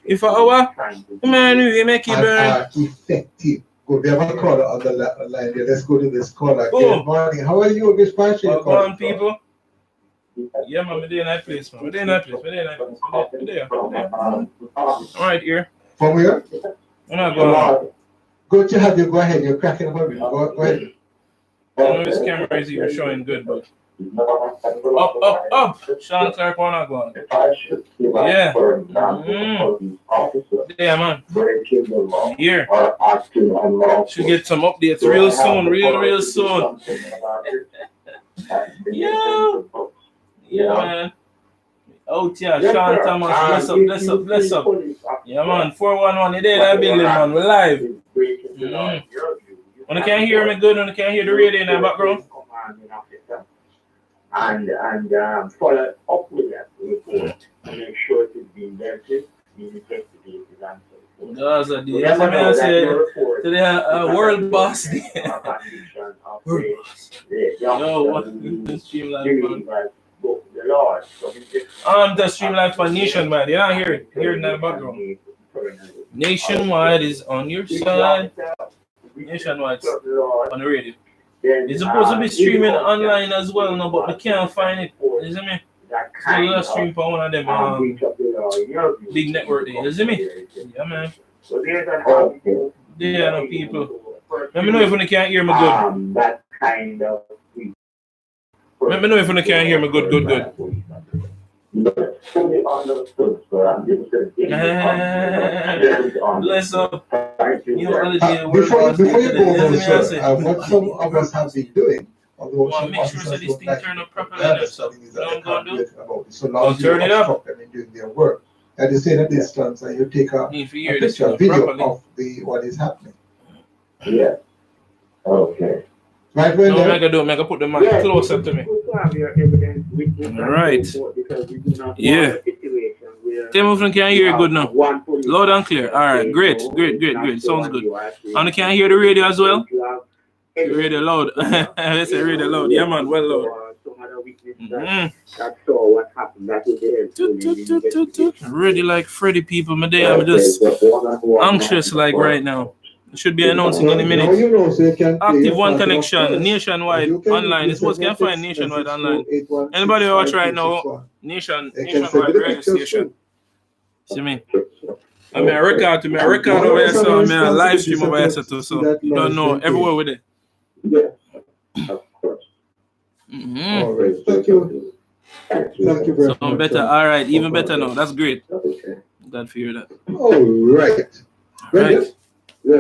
If our man, we make it burn. Effective. Good. We have a caller on the line here. Let's go to this caller. Good morning. How are you? Which branch are you calling from? People. Yeah, man, we're there in that place, man. We're there in that place. We're there. All right, here. From where? We're not going. Good to have you. Go ahead. You're cracking up. Go ahead. I know this camera is even showing good, but up. Sean Clark, we're not going. Yeah. Yeah, man. Here. Should get some updates real soon. Real soon. Yeah, man. Oh, yeah, Sean Thomas, bless up. Yeah, man, 411, you there, that building, man, we're live. When you can't hear me good, when you can't hear the radio in the background. And follow up with that report and make sure it is being vetted, being investigated, and that's a deal. That's what I say to the world boss. Yo, what the stream live? The Lord. The stream live for Nationwide. You're not hearing in the background. Nationwide is on your side. Nationwide on the radio. It's supposed to be streaming online as well now, but we can't find it. You see me? So we'll stream for one of them big network there. You see me? Yeah, man. There are no people. Let me know if you can't hear me good. That kind of. Let me know if you can't hear me good. Bless up. Before you go on, sir, what some of us have been doing, although some make sure officers this don't thing like turn up properly. So long as you obstruct them in doing their work. At the same distance, and you take a picture, video of what is happening. Yeah. Okay. Right when I put the mic closer to me. All right. Yeah. Tim can hear you good now. Loud and clear. All right. Great. Sounds good. And you can hear the radio as well? The radio loud. Let's say radio loud. Yeah, man. Well loud. Ready like Freddy people. My day, I'm just anxious like right now. Should be announcing in a minute. Active One Connection, Nationwide online. It's supposed to find Nationwide online. Anybody watch right now? Nationwide radio station. See me? I mean, I record over here, so I mean, I live stream over here, so you don't know everywhere with it. Yeah, of course. All right, thank you. Thank you very much. So better, all right, even better now. That's great. Glad to hear that. All right. Right. I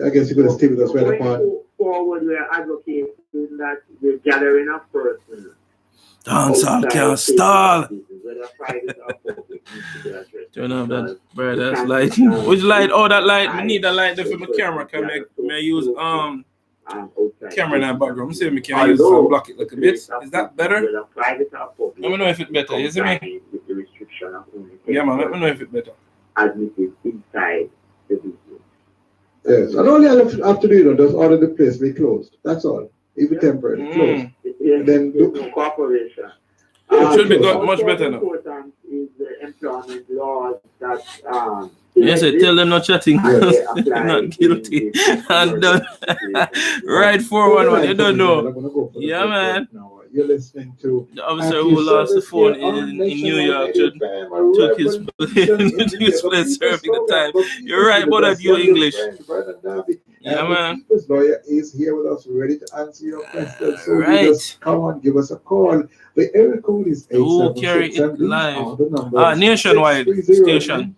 guess you're going to stay with us right upon. Forward, we are advocating that the gathering of persons. Dancehall can't stall. Turn off that, bro. That's light. Which light? Oh, that light. I need that light there for my camera. Can I use camera in that background? See if we can use it to block it like a bit. Is that better? Let me know if it's better. You see me? Yeah, man. Let me know if it's better. Admitted inside the business. Yes, and all you have to do, just order the place be closed. That's all. Even temporary, closed. And then do corporation. It should be much better now. Important is the employment laws that yes, I tell them not chatting. Not guilty. And done. Right 411. You don't know. Yeah, man. You're listening to the officer who lost the phone in New York took his place serving the time. You're right about that, you English. Yeah, man. This lawyer is here with us, ready to answer your questions. So just come on, give us a call. The area code is 877 Nationwide station.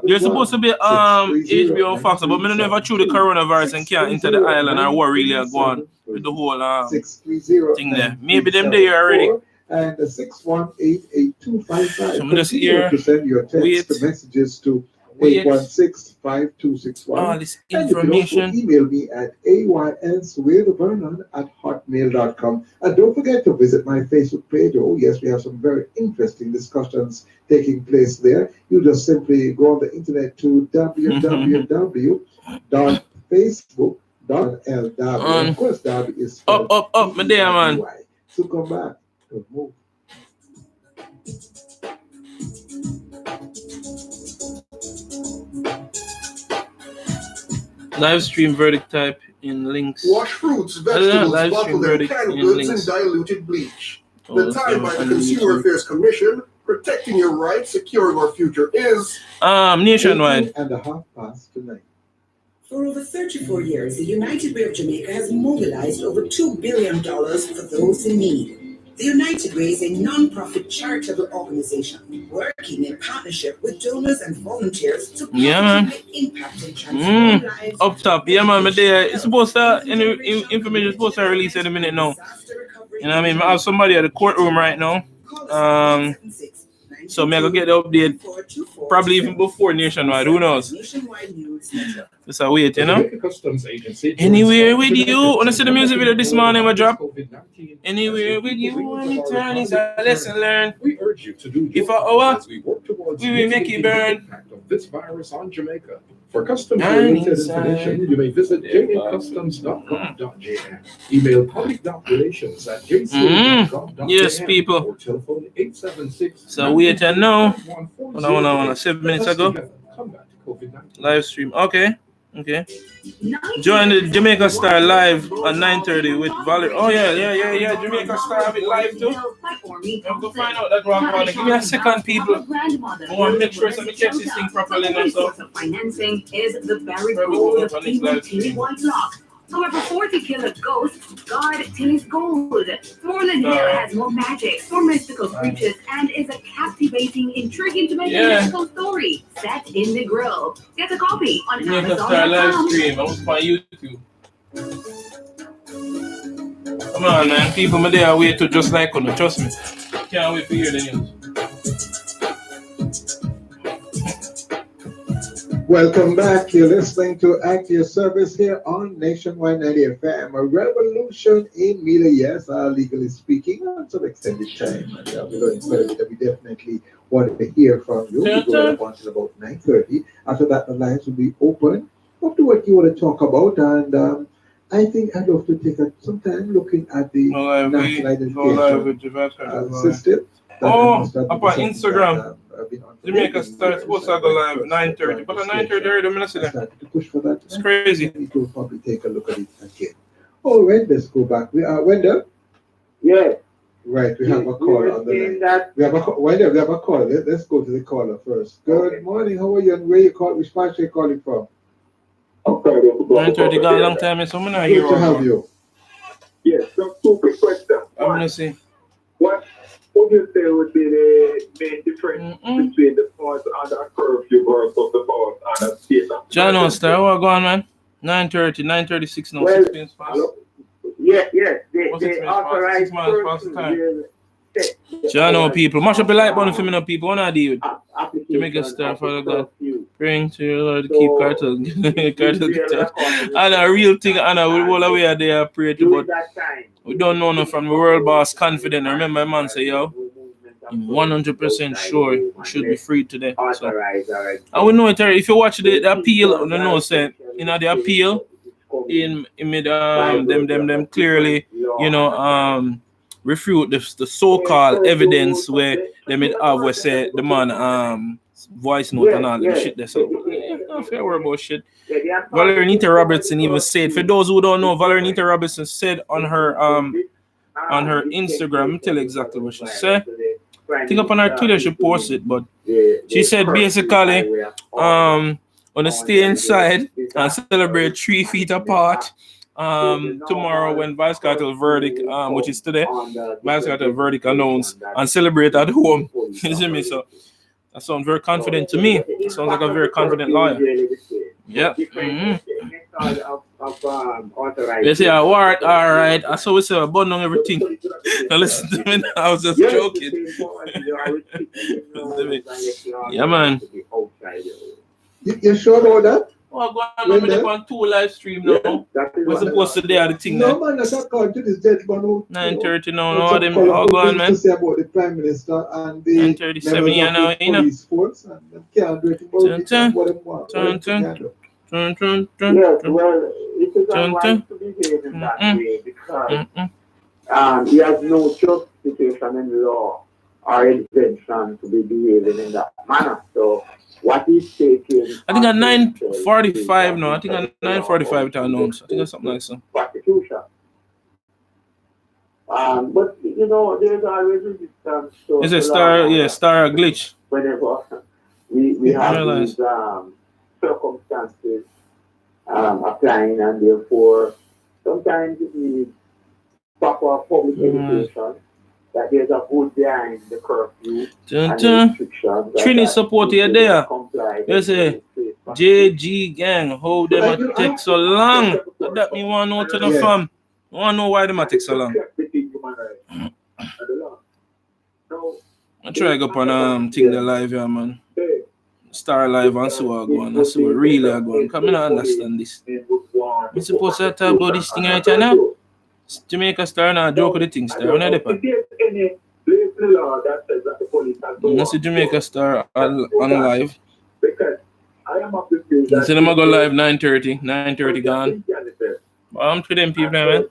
There's supposed to be HBO Fox, but I don't know if I through the coronavirus and can't enter the island or what really are going with the whole thing there. Maybe them there already. And the 618-8255. So I'm just here. Send your text messages to 816-5261. All this information. And you can also email me at ayswearvernon@hotmail.com. And don't forget to visit my Facebook page. Oh yes, we have some very interesting discussions taking place there. You just simply go on the internet to www.facebook.lw. Of course, Darby is up, my dear man. So come back to move. Live stream verdict type in links. Wash fruits, vegetables, bottled and canned goods in diluted bleach. The time by the Consumer Affairs Commission, protecting your rights, securing our future is nationwide. 18:30 tonight. For over 34 years, the United Way of Jamaica has mobilized over $2 billion for those in need. The United Way is a non-profit charitable organization working in partnership with donors and volunteers to positively impact and transform lives. Up top, yeah, man, but there it's supposed to information is supposed to release in a minute now. You know what I mean? I have somebody at the courtroom right now. So I'm gonna get the update probably even before Nationwide. Who knows? Just a wait, you know. Anywhere with you. Wanna see the music video this morning? I drop. Anywhere with you. Anytime is a lesson learned. We urge you to do if as we work towards we will make it burn. Impact of this virus on Jamaica. For customs-related information, you may visit jcustoms.gov.jm. Email public.relations@jc.gov.jm. Yes, people. Or telephone 876. So wait and now. Hold on, 7 minutes ago. Live stream. Okay. Join the Jamaica Star live at 9:30 with Valerie. Oh yeah. Jamaica Star have it live too. I'm gonna find out that one. Give me a second, people. I want to make sure somebody catch this thing properly now. So financing is the very gold of Teeny White Lock. However, 40 karat ghost guard Tilly's gold. Moreland Hill has more magic, more mystical creatures, and is a captivating, intriguing Jamaican story set in the grill. Get a copy on Amazon.com. Live stream. I was on YouTube. Come on, man. People, my day are wait to just like on. Trust me. Can't wait to hear the news. Welcome back. You're listening to Act Your Service here on Nationwide 90 FM. A revolution in media, yes, legally speaking, on some extended time. And we're going further that we definitely want to hear from you. We'll go up until about 9:30. After that, the lines will be open up to what you want to talk about. And I think I'd love to take some time looking at the national identification system. Up on Instagram. Jamaica Star supposed to go live 9:30, but at 9:30 already, I'm not saying that. It's crazy. We will probably take a look at it again. All right, let's go back. We are Wendell. Yeah. Right, we have a caller on the line. We have a caller. Let's go to the caller first. Good morning. How are you? And where you call? Which part are you calling from? 9:30 got a long time, so I'm not here. Good to have you. Yes, some stupid question. I'm gonna see. What would you say would be the main difference between the pause and the curfew versus the pause and the state? John Star, what going on, man? 9:30, 9:36 now, 6 minutes past. Yes, they authorized person. John, people, mash up the light button for me, people. What I do? Jamaica Star, Father God, praying to your Lord to keep Kartel. And a real thing, and we all away there, pray to, but we don't know from the world boss confident. I remember my man say, yo, I'm 100% sure we should be free today. So, and we know it already. If you watch the appeal, you know, say, you know, the appeal in mid them clearly, you know, refute the so-called evidence where they made have where say the man voice note and all that shit there. So don't feel worry about shit. Valerie Robertson even said, for those who don't know, Valerie Robertson said on her Instagram, I'll tell you exactly what she said. I think up on her Twitter she posted, but she said basically gonna stay inside and celebrate 3 feet apart. Tomorrow when Vybz Kartel verdict, which is today, Vybz Kartel verdict announced, and celebrate at home. You see me? So that sounds very confident to me. It sounds like a very confident lawyer. Yeah. They say, all right. I saw we say burn down everything. Now listen to me now, I was just joking. Yeah, man. You sure about that? Oh, go on, I'm on 2 live stream now. We're supposed to do the thing now. No, man, that's not called to this gentleman. 9:30 now. All them all gone, man. To say about the Prime Minister and the 9:37 here now, you know. Police force and they can't do it about what they want. Yes, well, it is unwise to behave in that way because he has no justification in law or intention to be behaving in that manner. So what is taking. I think at 9:45 now. I think at 9:45 to announce. I think it's something like that. Prosecution. But you know, there's always resistance. It's a star glitch. Whenever we have these circumstances applying, and therefore sometimes it needs proper public education. That there's a good behind the curfew and the restrictions. Trini support you there. You say JG gang, how them take so long? That me want to know to the fam. I want to know why them take so long. I try to go on thing the live here, man. Star live and see what I go on. I see what really I go on. Come I understand this. I'm supposed to talk about this thing right now. Jamaica Star now joke with the thing Star. When I depend. I see Jamaica Star on live. I see them go live 9:30. 9:30 gone. But I'm to them people, man.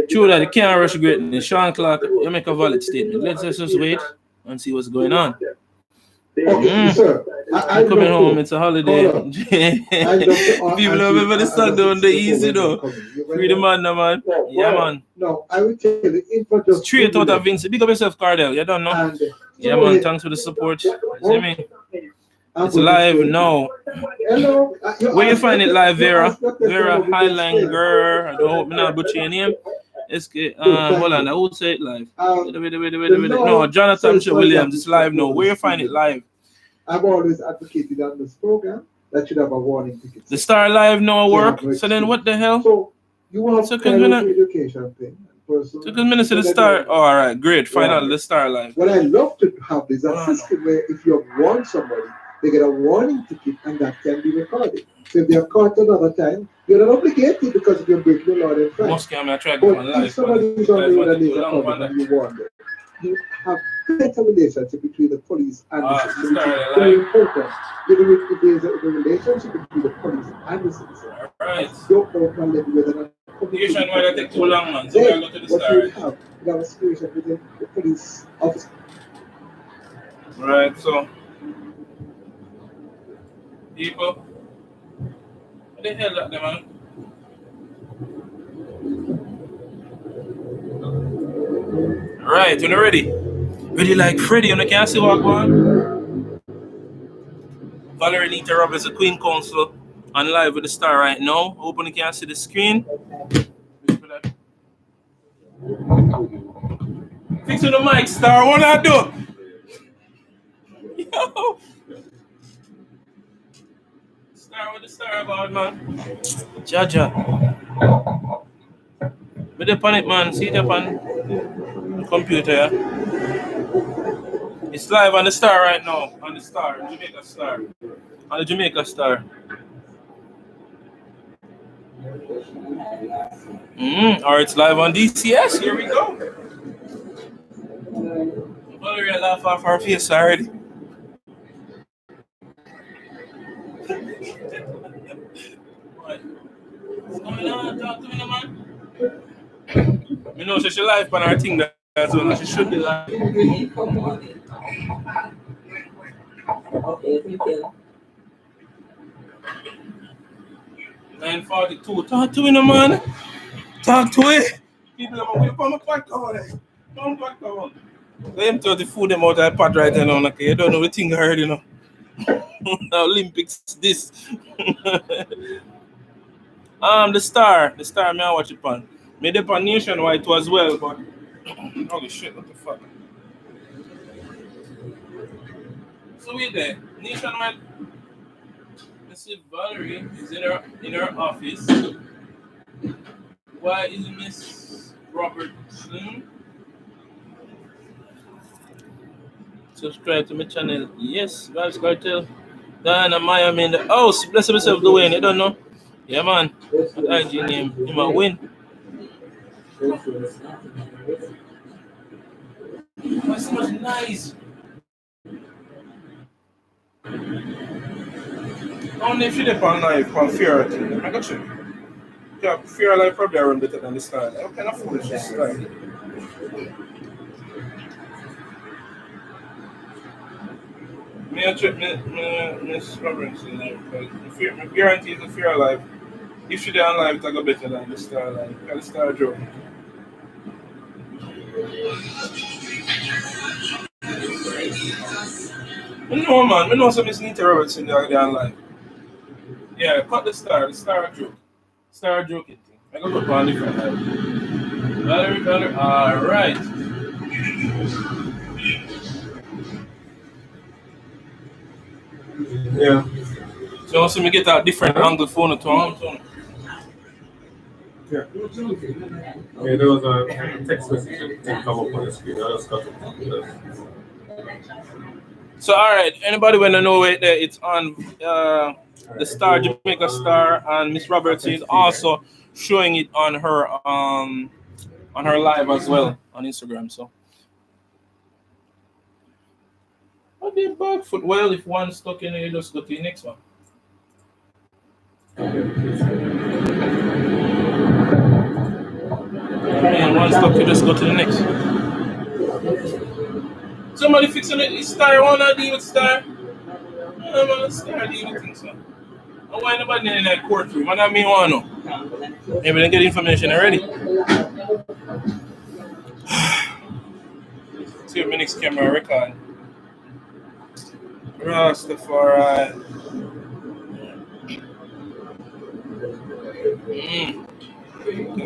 True that you can't rush greatness. Sean Clark, you make a valid statement. Let's just wait and see what's going on. Okay, sir. I'm coming home. It's a holiday. People don't remember the song down the easy though. Free the man, no, man. Yeah, man. No, I will tell you. Info just straight out of Vince. Big up yourself, Kartel. You don't know. Yeah, man. Thanks for the support. See me? It's live now. Hello. Where you find it live, Vera? Vera Highline Girl. I don't hope me not butcher your name. Hold on, I will say it live. Wait. No, Jonathan Williams, it's live now. Where you find it live? I've always advocated on this program that should have a warning ticket. The Star Live no work. So then what the hell? So you have education thing. So because minutes to the Star. Oh, all right, great. Find out the Star Live. What I love to have is a system where if you warn somebody, they get a warning ticket and that can be recorded. So if they are caught another time, you're not obligated because if you're breaking the law in France. Most I try to but if somebody is on the road and there's a problem and you warn them, you have better relationship between the police and the citizen. It's very important. If there's a relationship between the police and the citizen, right. Don't let you whether situation why that take too long, man. So we go to the Star. You have a situation within the police officer. Right, so people, what the hell that them, man? Right, when you're ready. Ready like Freddy, you can't see what going. Valerie Nita Rob is a Queen Counsel on live with the Star right now. Hoping you can see the screen. Fix with the mic, Star. What I do? Yo. Star with the Star about, man. Jaja. With the panic, man. See it up on the computer, yeah? It's live on the Star right now. On the Star. Jamaica Star. On the Jamaica Star. Or it's live on DCS. Here we go. Valerie laugh off our face already. What's going on? Talk to me, man. You know, she live on our thing. That's when she should be live. Okay, you can. 9:42. Talk to me, man. Talk to it. People are going to come back on. Come back on. Let him throw the food them out of the pot right now. Okay? You don't know the thing I heard, you know. The Olympics, this. The Star, may I watch it on. Made it on Nationwide too as well, but holy shit, what the fuck? So we there, Nationwide. Let's see, Valerie is in her office. Why is Miss Robertson? Subscribe to my channel. Yes, Vybz Kartel. Diana Miami in the house. Bless myself, Dwayne. You don't know? Yeah, man. What IG name? You might win. That's so much nice. Only if you dip on live from Fear. I got you. Yeah, Fear Life probably run better than the Star. What kind of foolish is Star? Me a trip, Miss Robinson, my guarantee is a fear alive. If she dey on live, it's a go better than the star live. Can the star joke? No man, me know some Miss Nita Robertson dey on live. Yeah, cut the star joke. Star joking thing. I go put one different live. Valerie, alright. Yeah. So me get a different angle phone to him. Yeah. Yeah, there was a text message that come up on the screen. I just got it. So alright, anybody wanna know it there? It's on the Star Jamaica Star, and Miss Robertson is also showing it on her live as well on Instagram. So what the back foot? Well, if one's stuck in it, you just go to the next one. And one stuck, you just go to the next. Somebody fixing it. Star, wanna deal with Star? Man, Star deal with things, so. I want nobody in that courtroom. I don't mean want to know. Maybe they get information already. See if my next camera record. Rastafari.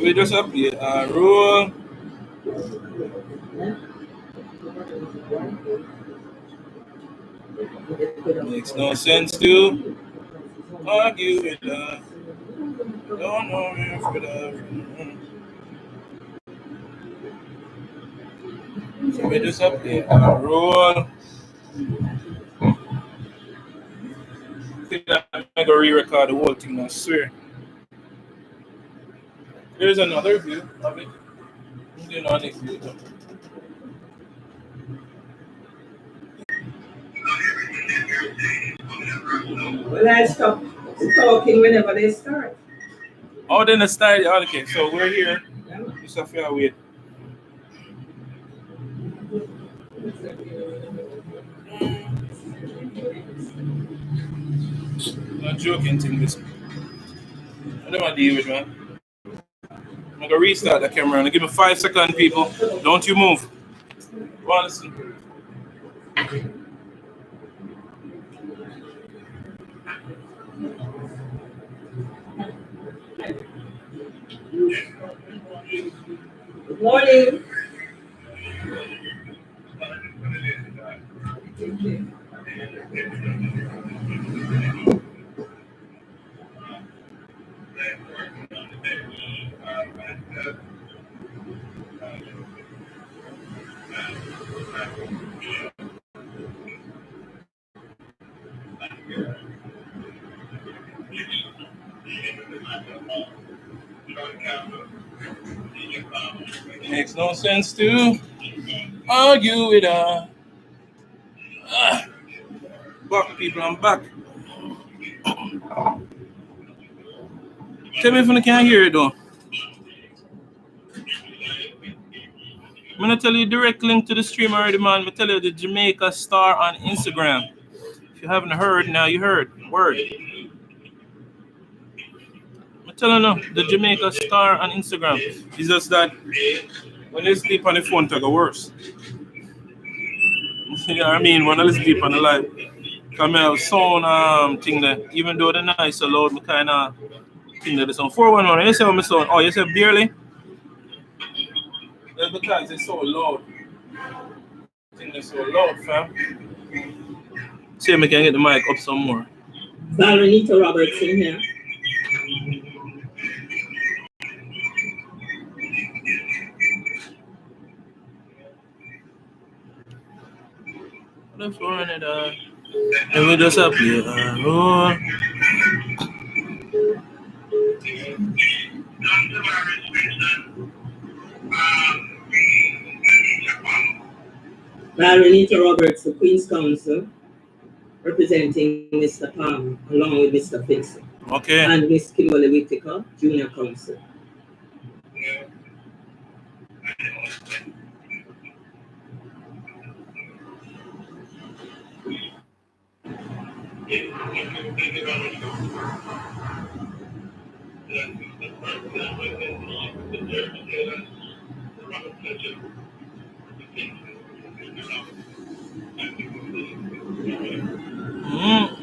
We just update roll. Makes no sense to argue with that. Don't know me for that. So we just update roll. I'm gonna re-record the whole thing, I swear. There's another view of it. I'm doing on next view. Well, I stop talking whenever they start. Oh, then the start. Okay, so we're here. Just have to wait. Not joking thing this. I don't want to deal with, man. I'm gonna restart the camera and give me 5 seconds, people. Don't you move. Go on, listen. Good morning. Makes no sense to argue with her. Back, people, I'm back. Tell me if you can't hear it, though. I'm gonna tell you direct link to the stream already, man. I'm gonna tell you the Jamaica Star on Instagram. If you haven't heard, now you heard. Word. I'm telling you, the Jamaica Star on Instagram. It's just that when you sleep on the phone, it go worse. You know what I mean? When I sleep on the live, come have sound thing that even though the noise so loud, me kind of thing that there's some 411. You say what my sound? Oh, you say barely? That's because it's so loud. I think it's so loud, fam. See if I can get the mic up some more. Valenita Robertson here. Let's run it and we just up here. Valenita Robertson, Queen's Counsel, representing Mr. Palm, along with Mr. Fitz. Okay. And Miss Kimberly Whittaker, Junior Counsel.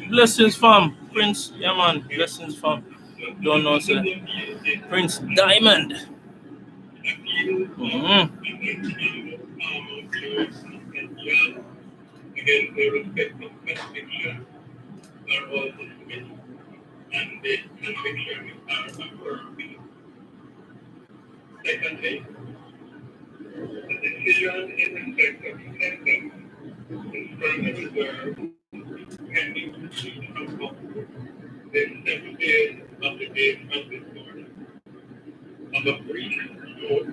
Blessings fam, Prince, yeah man, blessings fam. Don't know, sir. Prince Diamond. Secondly, the decision in respect of sentence is further reserved pending completion of court within 7 days of the date of this order. Of a brief note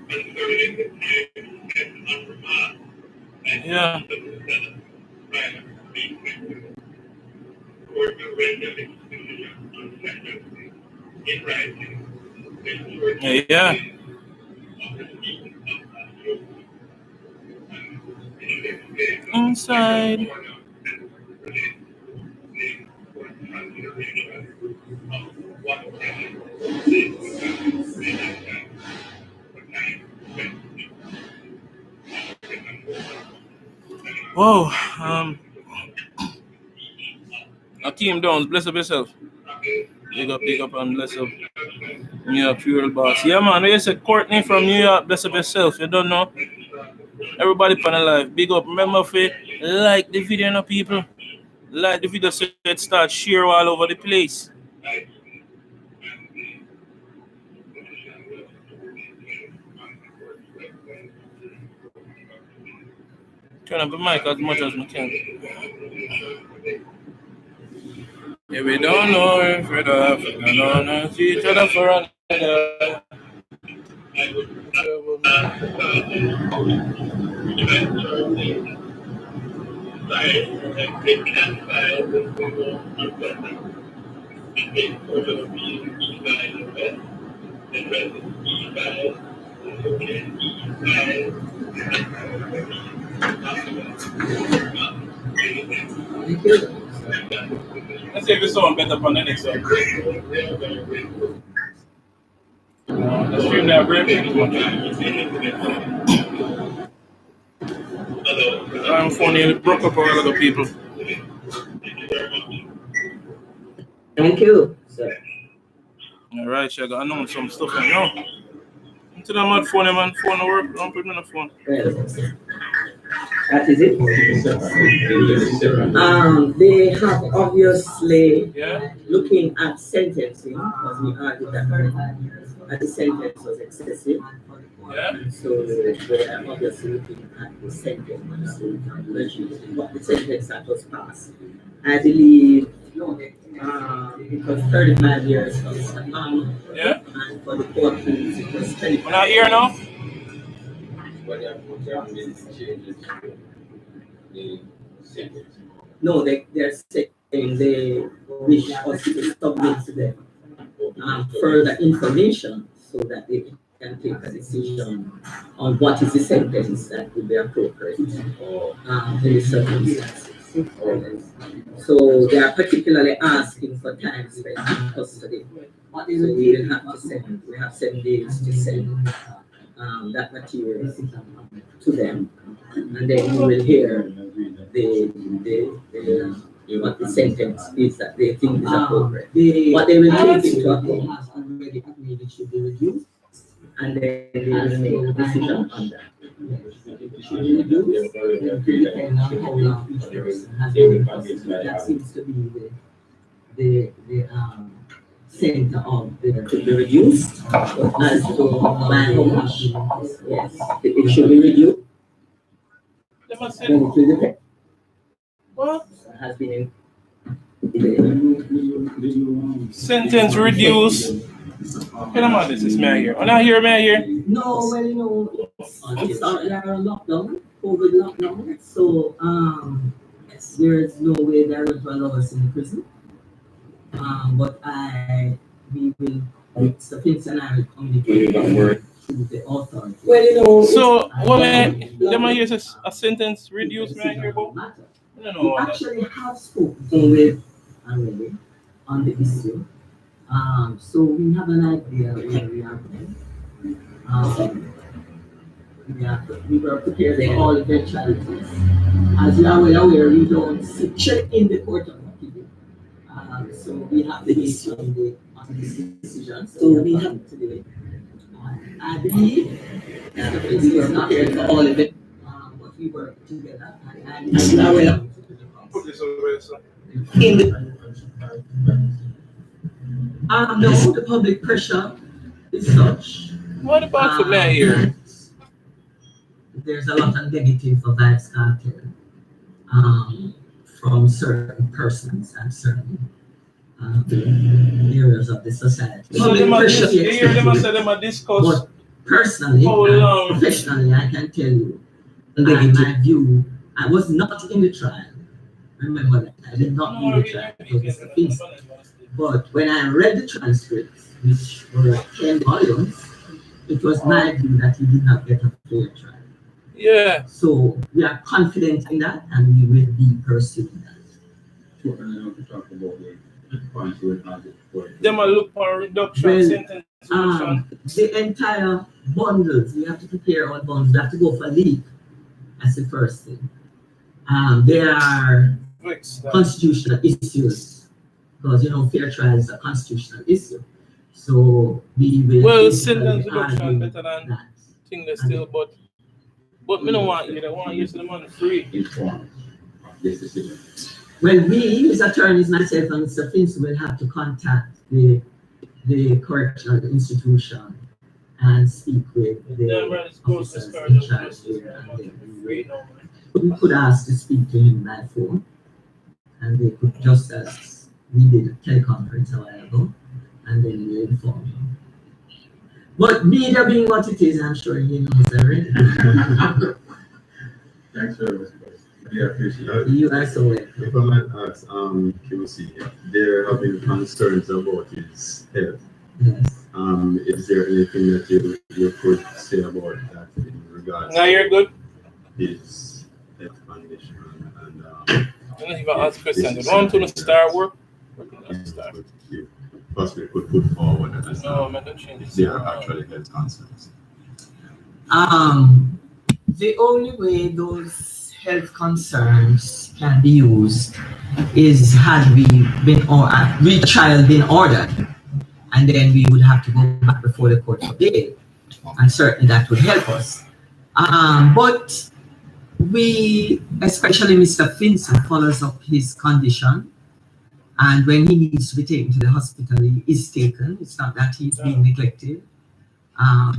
concerning the time spent on remand and the seller prior to being sentenced. The court will render its decision on sentencing in writing. Inside. Whoa, Akeem Downs, bless up yourself. Big up, and bless up. New York Fuel Boss. Yeah, man, we say Courtney from New York, bless up yourself. You don't know? Everybody pan alive. Big up. Remember if like the video, no people. Like the video so it start share all over the place. Turn up the mic as much as we can. Yeah, we don't know if we're we don't know each other for another. Let's see if it's someone better on the next one. The stream that break. I'm funny, broke up a lot of people. Thank you, sir. Alright, I got announce some stuff right now. Into the mad phone, man. Phone work. Don't put me on the phone. That is it. They have obviously looking at sentencing, because we argued that the sentence was excessive. So they are obviously looking at the sentence to what the sentence that was passed. I believe it was 35 years for Mr. Palm, and for the court rules it was 25. We're not here now? No, they're saying they wish us to submit to them further information so that they can take a decision on what is the sentence that would be appropriate in the circumstances. So they are particularly asking for time spent in custody. So we will have to send, we have 7 days to send that material to them, and then we will hear what the sentence is that they think is appropriate. What they will take into account already agreed it should be reduced, and then they will make a decision on that. That seems to be the center of the could be reduced. As to my own yes, it should be reduced. What? Has been sentence reduced. This is me here. I'm not here, man here. No, well, you know, it's a lockdown, COVID lockdown. So there is no way they're going to allow us in the prison. But we will, Mr. Vince and I will communicate to the authority. Well, you know. So, what let me hear a sentence reduced, man here, matter. We actually have spoken with already on the issue. So we have an idea where we are going. We were prepared for all eventualities. As you are well aware, we don't check in the court of appeal. So we have the issue on this decision. So we have today. I believe we were not prepared for all events, but we work together. And as you are well Put this away, sir. in the no, the public pressure is such. What about for me here? There's a lot of negative for Vybz Kartel from certain persons and certain areas of the society. So them a discuss. But personally, professionally, I can tell you, my view, I was not in the trial. Remember that. I did not in the trial because it's a piece. But when I read the transcripts, which were 10 volumes, it was my view that he did not get a fair trial. Yeah. So we are confident in that, and we will be pursuing that. Them a look for reduction sentence. The entire bundles, we have to prepare our bundles. We have to go for leave. That's the first thing. There are constitutional issues, because fair trial is a constitutional issue. So we will. Well, sentence reduction better than that. Thing that's still, but me don't want you. I want to use the money free. Well, we, as attorneys, myself and Mr. Finch, will have to contact the correctional institution and speak with the officers in charge there. We could ask to speak to him by phone, and they could, just as we did a teleconference a while ago, and then we'll inform him. But media being what it is, I'm sure he knows already. Thanks very much. Yeah, appreciate it. You are so welcome. If I might ask, QC, there have been concerns about his health. Yes. Is there anything that you could say about that in regards Now you're good. his health condition and I don't even ask questions. You want to start work? you possibly could put forward as No, man, don't change there are actually health concerns? The only way those health concerns can be used is had we been retrial been ordered, and then we would have to go back before the court for bail, and certainly that would help us. But we, especially Mr. Finson, follows up his condition, and when he needs to be taken to the hospital, he is taken. It's not that he's being neglected.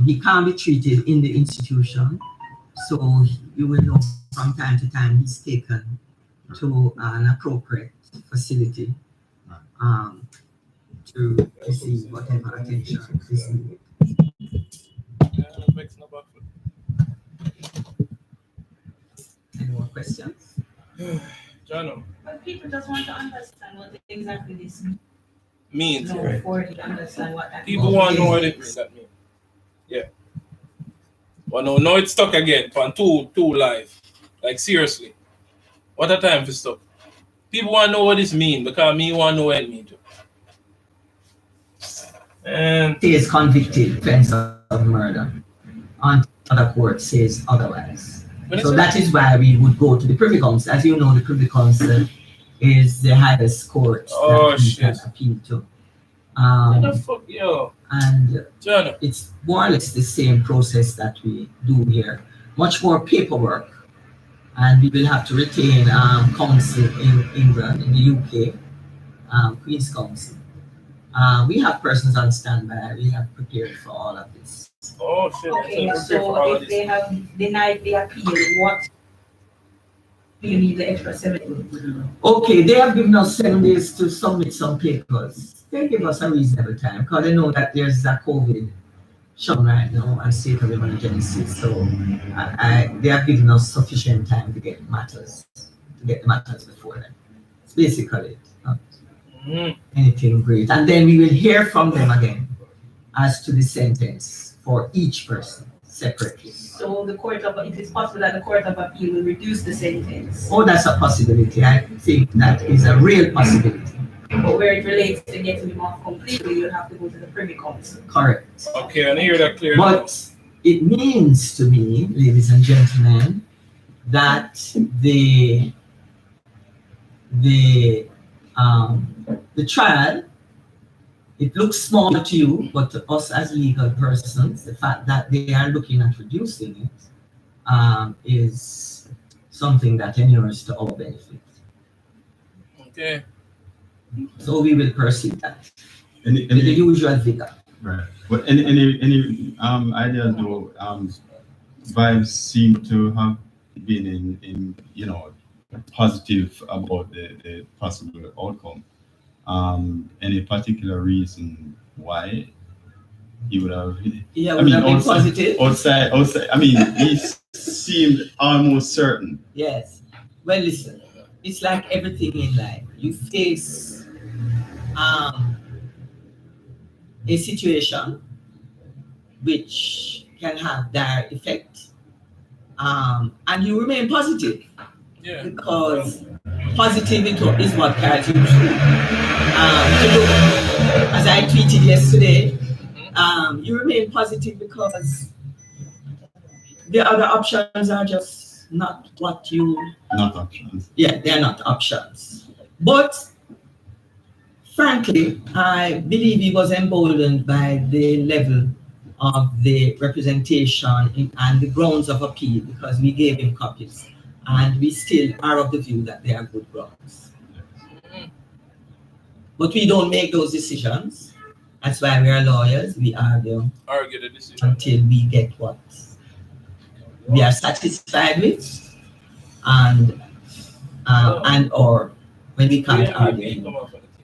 He can't be treated in the institution, so you will know from time to time he's taken to an appropriate facility to receive whatever attention is needed. Any more questions? John, but people just want to understand what exactly this means. Right. For to understand what that People want to know what it means. That means. Yeah. Well, no, it's stuck again. For two live. Like seriously. What a time for stuff. People want to know what this means because me want to know what it means. And he is convicted, offense of murder. Until the court says otherwise. So that is why we would go to the Privy Council. As you know, the Privy Council is the highest court that we can appeal to. And it's more or less the same process that we do here. Much more paperwork. And we will have to retain counsel in England, in the UK, Queen's Counsel. We have persons on standby. We have prepared for all of this. Oh shit. Okay, so if they have denied the appeal, what do you need the extra 7 days? Okay, they have given us 7 days to submit some papers. They give us a reasonable time because they know that there's a COVID shut right now and state of emergency. So they have given us sufficient time to get the matters before them. It's basically not anything great. And then we will hear from them again as to the sentence for each person separately. So it is possible that the Court of Appeal will reduce the sentence. Oh, that's a possibility. I think that is a real possibility. But where it relates to getting him off completely, you have to go to the Privy Council. Correct. Okay, I hear that clearly. But it means to me, ladies and gentlemen, that the trial, it looks small to you, but to us as legal persons, the fact that they are looking at reducing it is something that inures to our benefit. Okay. So we will pursue that Any, with the usual vigor. right. But any ideas though, Vybz seem to have been in positive about the possible outcome. Any particular reason why he would have? Yeah, would have been positive. Outside. I mean, he seemed almost certain. Yes. Well, listen, it's like everything in life. You face a situation which can have dire effect, and you remain positive. Yeah. Because positivity is what carries you through. As I tweeted yesterday, you remain positive because the other options are just not what you... Not options. Yeah, they're not options. But frankly, I believe he was emboldened by the level of the representation and the grounds of appeal, because we gave him copies. And we still are of the view that they are good grounds. But we don't make those decisions. That's why we are lawyers. We argue the decision until we get what we are satisfied with, and or when we can't argue.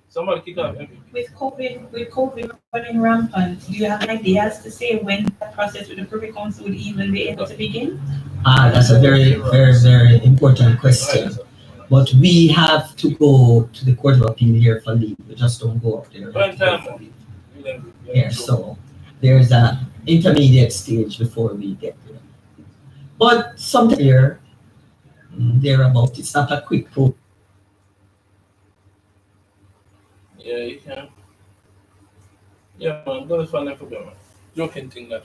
Somebody kick off. With COVID running rampant, do you have ideas to say when the process with the Privy Council would even be able to begin? That's a very, very, very important question. But we have to go to the Court of Appeal here for leave. We just don't go up there. Yeah, so there's an intermediate stage before we get there. But sometime here, thereabout, it's not a quick process. Yeah, you can. Yeah, man, I'm gonna find that for them. Joking thing that.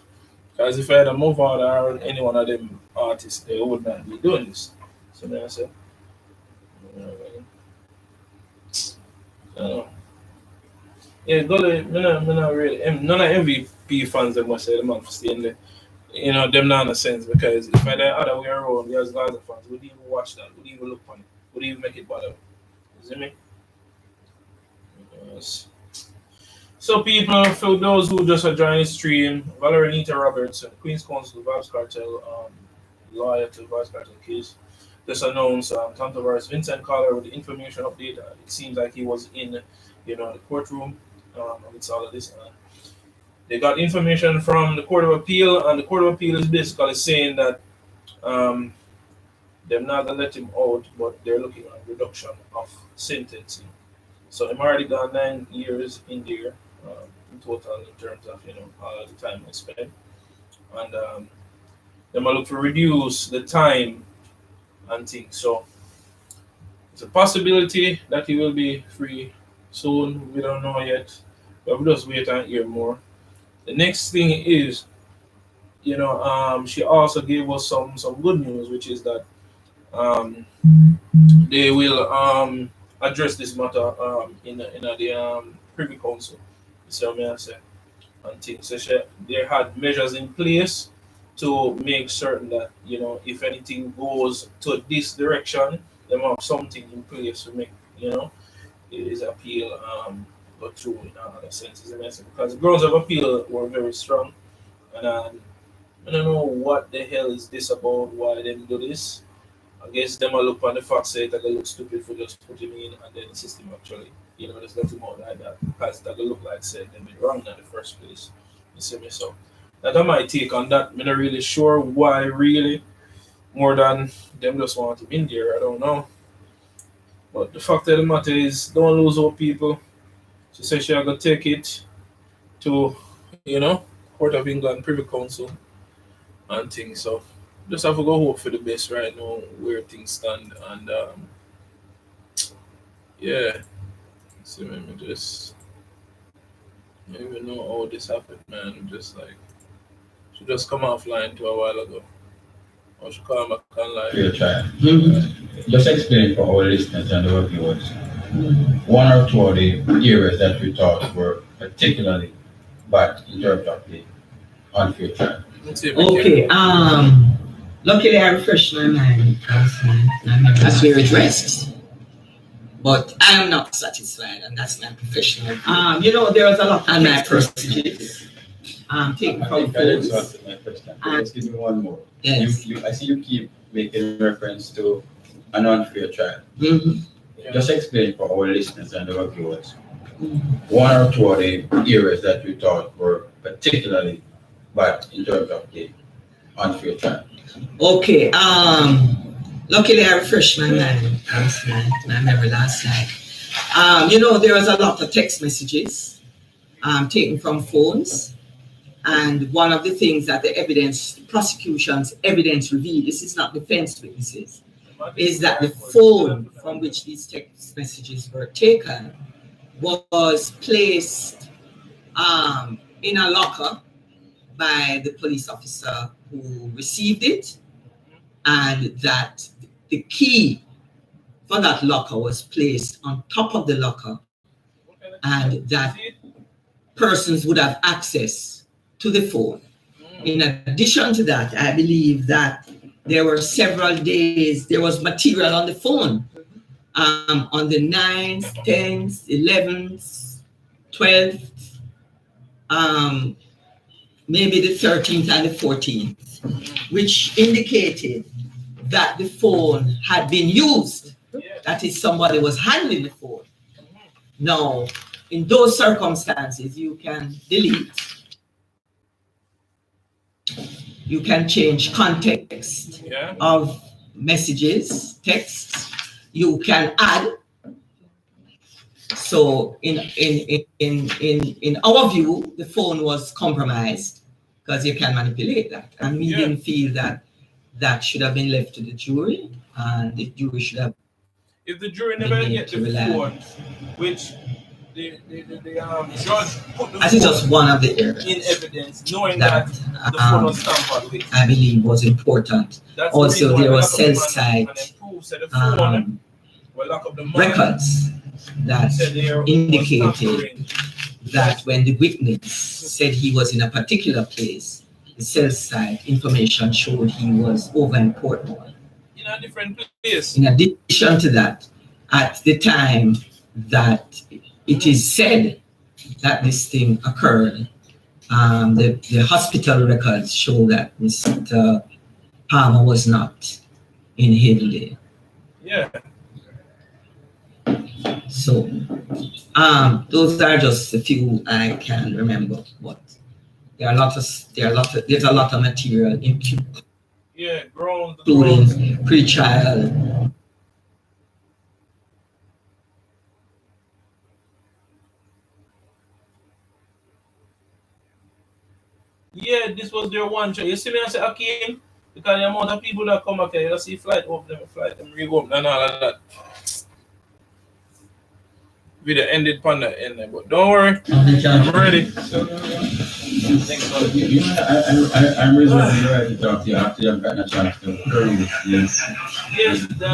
Because if I had a move out or any one of them artists, they would not be doing this. So then I said, yeah, Gully, not really. None of MVP fans that must say the man for staying there. Them not in a sense, because if I had the other way around, there's Gaza fans, would even watch that, would even look on it, would even make it bother. You see me? Yes. So people, for those who just are joining the stream, Valerie Anita Roberts, Queen's Counsel, Vybz Kartel, lawyer to Vybz Kartel case, just announced controversy. Vincent Collar with the information update. It seems like he was in, the courtroom with all of this. They got information from the Court of Appeal, and the Court of Appeal is basically saying that they're not gonna let him out, but they're looking at reduction of sentencing. So I'm already got 9 years in there in total in terms of all the time I spent, and they might look to reduce the time and things. So it's a possibility that he will be free soon. We don't know yet, but we'll just wait and hear more. The next thing is, she also gave us some good news, which is that they will address this matter in the Privy Council. So may I say, and things. So they had measures in place to make certain that if anything goes to this direction, they have something in place to make his appeal go through in other senses. Because the grounds of appeal were very strong, and I don't know what the hell is this about. Why them do this? I guess them will look on the fact say that they look stupid for just putting him in, and then the system actually, just let him out like that, because that look like said they made wrong in the first place. You see me? So that's my take on that. I'm not really sure why, really, more than them just want him in there. I don't know. But the fact of the matter is, don't lose hope, people. She said she gonna take it to, Court of England, Privy Council, and things. So just have to go hope for the best right now, where things stand, and yeah. So let me just. I don't even know how this happened, man. I'm just like. She just come offline a while ago. Or she call back online. Fair trial. Just explain for our listeners and our viewers one or two of the areas that we thought were particularly bad in terms of the unfair trial. Okay. Luckily, I refreshed my mind last night. That's where it rests. But I am not satisfied, and that's my professional. There was a lot on my percentages. Taking from phones. Just give me one more. Yes. I see you keep making reference to an unfair trial. Mm-hmm. Just explain for our listeners and our viewers one or two of the areas that we thought were particularly bad in terms of the unfair trial. Okay. Luckily, I refreshed my mind last night, my memory last night. There was a lot of text messages taken from phones. And one of the things that the prosecution's evidence revealed, this is not defense witnesses, is that the phone from which these text messages were taken was placed in a locker by the police officer who received it, and that the key for that locker was placed on top of the locker, and that persons would have access to the phone. In addition to that, I believe that there were several days, there was material on the phone on the 9th, 10th, 11th, 12th, maybe the 13th and the 14th, which indicated that the phone had been used. That is, somebody was handling the phone. Now, in those circumstances, you can delete. You can change context of messages, texts. You can add. So in our view, the phone was compromised because you can manipulate that. And we didn't feel that that should have been left to the jury, and the jury should have. If the jury never get the phone, which the judge put the phone just one of the areas in evidence, knowing that the phone was tampered with, I believe was important. That's also, there was cell site records that indicated that when the witness said he was in a particular place, the cell site information showed he was over in Portmore. In a different place. In addition to that, at the time that it is said that this thing occurred, the hospital records show that Mr. Palmer was not in Hadley. Yeah. So, those are just a few I can remember, but there's a lot of material including pre-trial. Yeah, this was their one choice. You see me, I say, Akeem, because the amount of people that come up here, you see flight off them, rig up, and all of that. Video ended on the end there, but don't worry, I'm ready. I'm reserving the right to talk to you after you've gotten a chance to hear this. Yes, the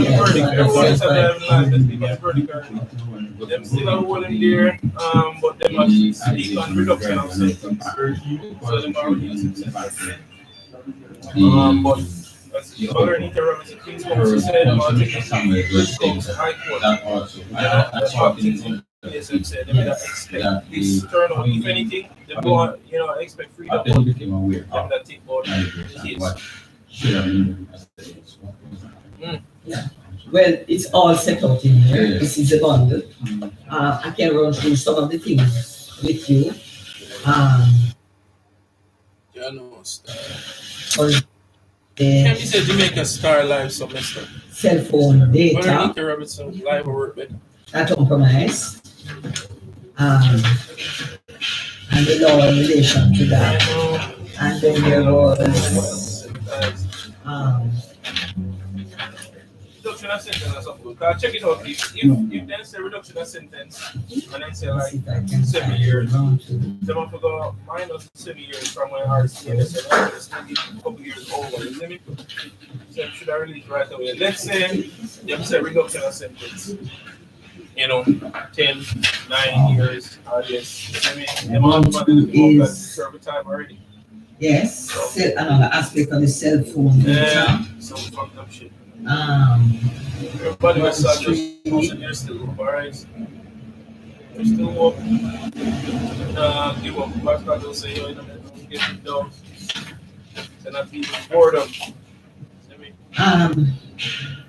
verdict. Everyone said they have verdict. Them still are holding there, but them actually speak on reduction of sentence. So them are reducing sentence. But as the other interrupted King's Council said, I'm going to take it to High Court. That's what PSM said. They may not expect this turnout. If anything, they don't expect freedom. But them that think about the case. Yeah. Well, it's all set out in here. Yes. This is a bundle. I can run through some of the things with you. Can you say Jamaica Star Live semester? Cell phone data. Live work, that compromise. And the law in relation to that. And then there was reduction of sentence or something. Because check it out, if then say reduction of sentence and then say like 7 years, they want to go minus 7 years from when RC and they say it's maybe a couple years over. You see me? So should I release right away? Let's say you have say reduction of sentence. You know, 10, 9 years or this. I mean, the amount of money you serve time already. Yes, so, another aspect of the cell phone. Yeah, some fucked up shit. Everybody was sad, you're still up, alright? You're still up. Give up. Pastor will say, yo, don't get it down. So not people boredom.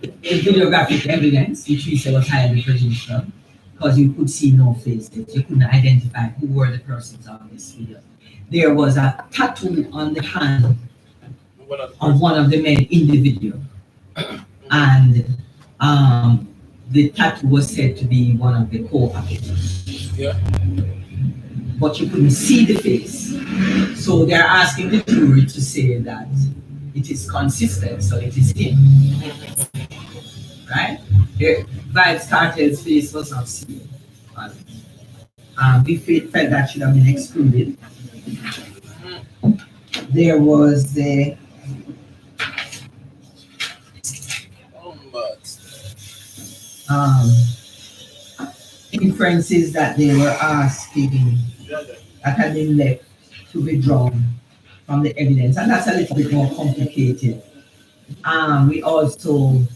The videographic evidence, which we said was highly prejudicial, because you could see no faces, you couldn't identify who were the persons on this video. There was a tattoo on the hand of one of the men in the video, and the tattoo was said to be one of the co-actors. Yeah. But you couldn't see the face, so they're asking the jury to say that it is consistent, so it is him. Right? Vybz Kartel's face was not seen. We felt that should have been excluded. There was the inferences that they were asking that had been left to be drawn from the evidence, and that's a little bit more complicated. We also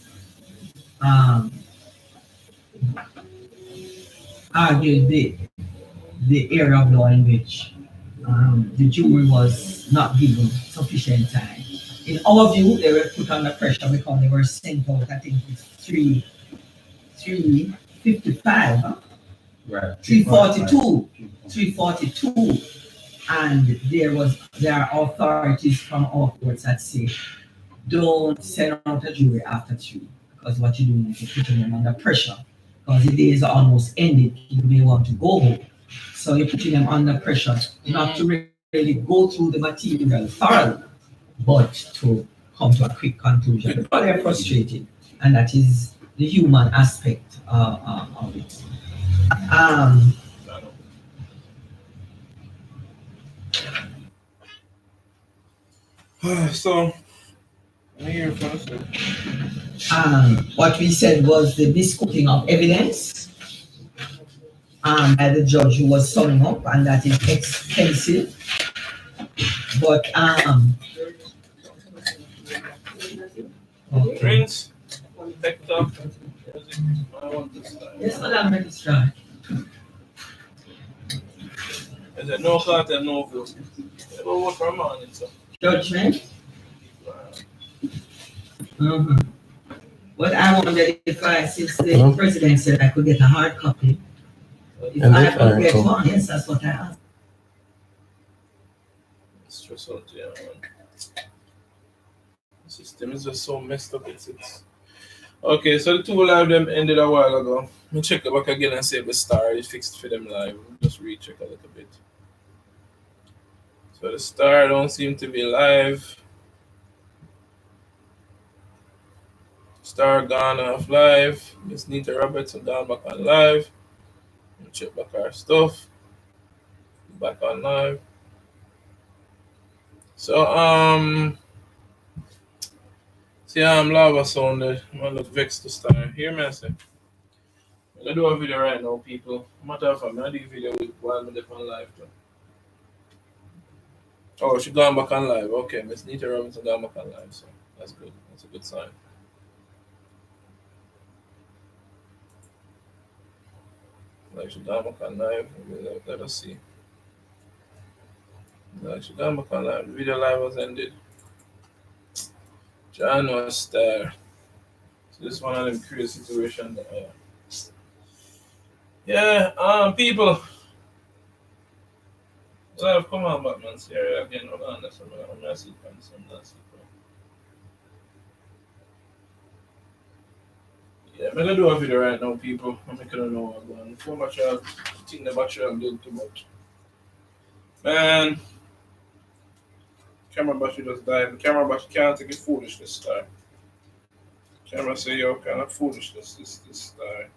argued the area of law in which the jury was not given sufficient time. In our view, they were put under pressure because they were sent out, I think it's 3:55, huh? Right. 3:42, and there are authorities from our courts that say, don't send out a jury after 3, because what you're doing is you're putting them under pressure. Because the day is almost ended, you may want to go home. So you're putting them under pressure not to really go through the material thoroughly, but to come to a quick conclusion. But they're frustrated, and that is the human aspect of it. So, what we said was the misquoting of evidence by the judge who was summing up, and that is extensive. But Prince, TikTok, I want this time. Yes, Madam Registrar. Is there no Kartel, no vote? They will vote for a man, so. Judgment? But I wondered if since the president said I could get a hard copy, if I could get one. Yes, that's what I asked. Stress out, yeah, man. The system is just so messed up. It's okay. So the 2 live them ended a while ago. Let me check it back again and see if the star is fixed for them live. Just recheck a little bit. So the star don't seem to be live. Star gone off live. Miss Nita Robertson gone back on live. Check back our stuff. Back on live. So see I'm lava sounded. I'm not vexed to start. Hear me I say. I'm gonna do a video right now, people. Matter of fact, I'm gonna do a video while I'm on live too. Oh, she gone back on live. Okay, Miss Nita Robinson gone back on live, so that's good. That's a good sign. Like she gone back on live. Let us see. Like she gone back on live. The video live was ended. John was star. So this one of them crazy situations that people. So come on, Batman, Sierra again. Hold on, that's what I'm gonna see. Yeah, I'm gonna do a video right now, people. I'm not gonna know what's going on. Before much, I think the battery I'm doing too much. Man, camera battery just died. The camera battery can't take it foolish this time. Camera say, yo, kind of foolishness this time.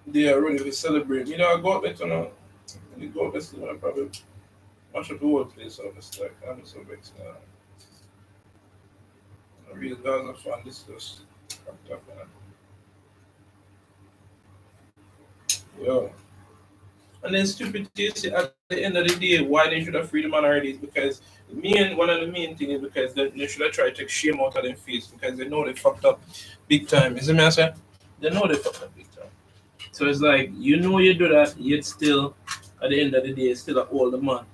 They are ready to celebrate. You know, I go out there to know. You go out there to know, probably mash up the whole place off the stack. I'm so vexed now. I real guys are fun. This is just fucked up, man. Yo. And then stupid is at the end of the day, why they should have freedom minorities because one of the main thing is because they should have tried to take shame out of their face because they know they fucked up big time. You see me I say? They know they fucked up big time. So it's like you know you do that, yet still at the end of the day it's still an older man.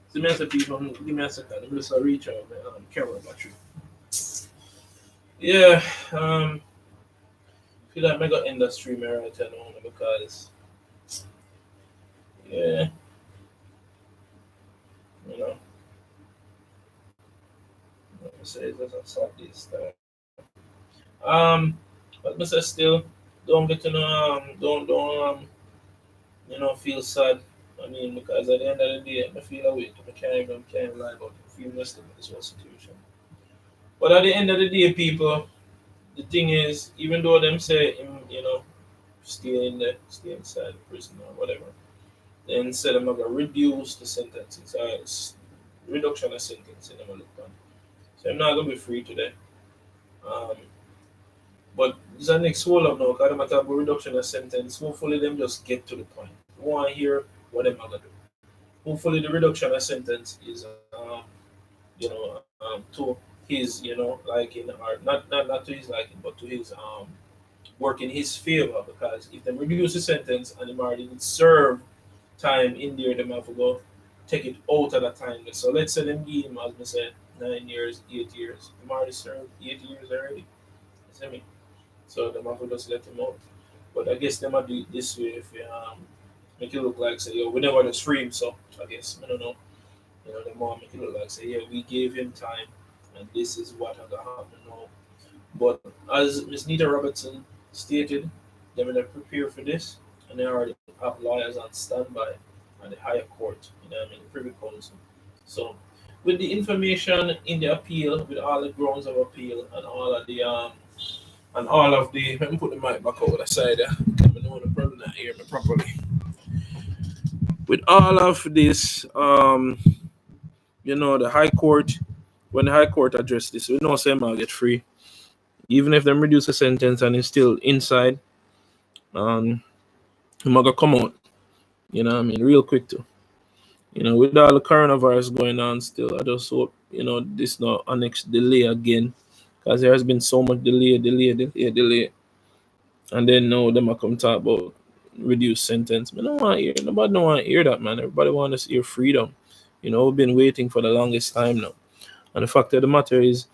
So me I say people give me a second, I'm just reach out man, camera battery. Yeah, feel like I got end the stream right now because yeah. You know, let me say it doesn't start this time. But Mr. Still, don't get to know, don't feel sad. I mean, because at the end of the day, I feel away. I can't lie about it. I feel messed up in this whole situation. But at the end of the day, people, the thing is, even though them say, stay stay inside the prison or whatever, then said I'm gonna reduce the sentences. It's reduction of sentence in look on. So I'm not gonna be free today. But it's a next hold up now, because I'm talking about reduction of sentence. Hopefully them just get to the point. We want to hear what them are gonna do. Hopefully the reduction of sentence is to his, liking or not to his liking, but to his work in his favor because if they reduce the sentence and him already did serve time in there, them have to go take it out at that time. So let's say them give him, as I said, 9 years, 8 years. Him already served 8 years already. You see me? So them have to just let him out. But I guess they might do it this way if make it look like say, yo, we never just free him, so I guess I don't know. They might make it look like say, yeah, we gave him time and this is what had to happen now. But as Ms. Nita Robertson stated, they're going to prepare for this and they already have lawyers on standby at the higher court, the Privy Council. So with the information in the appeal, with all the grounds of appeal and all of the let me put the mic back over the side there. I know the problem not hear me properly. With all of this, the High Court, when the High Court addressed this, we know Sam will get free. Even if them reduce the sentence and he's still inside, he might come out. Real quick too. With all the coronavirus going on still, I just hope, this not a next delay again. Because there has been so much delay. And then now them come talk about reduced sentence. Nobody don't want to hear that, man. Everybody wants to hear freedom. We've been waiting for the longest time now. And the fact of the matter is,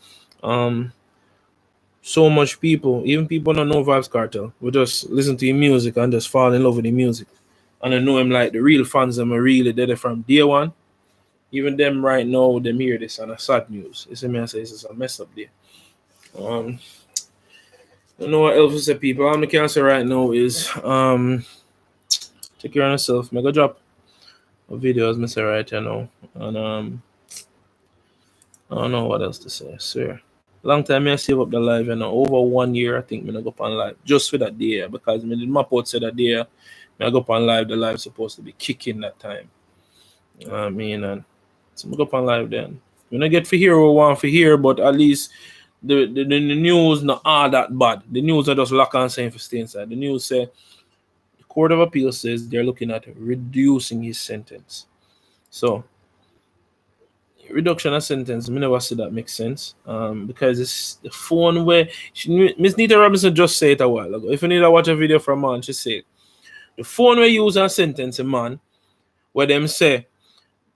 so much people, even people don't know Vybz Kartel, we just listen to his music and just fall in love with the music. And I know him like the real fans them are really there from day one. Even them right now, them hear this and a sad news. You see me, I say it's a mess up there. I don't know what else to say, people. All I can say right now is take care of yourself. Make a drop of videos, I say right here now. And I don't know what else to say, I swear. Long time I save up the live, over 1 year I think I go up on live just for that day because I did map out say that day I go up on live, the live supposed to be kicking that time. And so I go up on live then. When I get for here, we want for here, but at least the news not all that bad. The news are just lock on saying for stay inside. The news say the Court of Appeal says they're looking at reducing his sentence. So reduction of sentence, I never see that makes sense. Because it's the phone where Miss Nita Robinson just said it a while ago. If you need to watch a video from man, she said the phone we use and sentence a man where them say,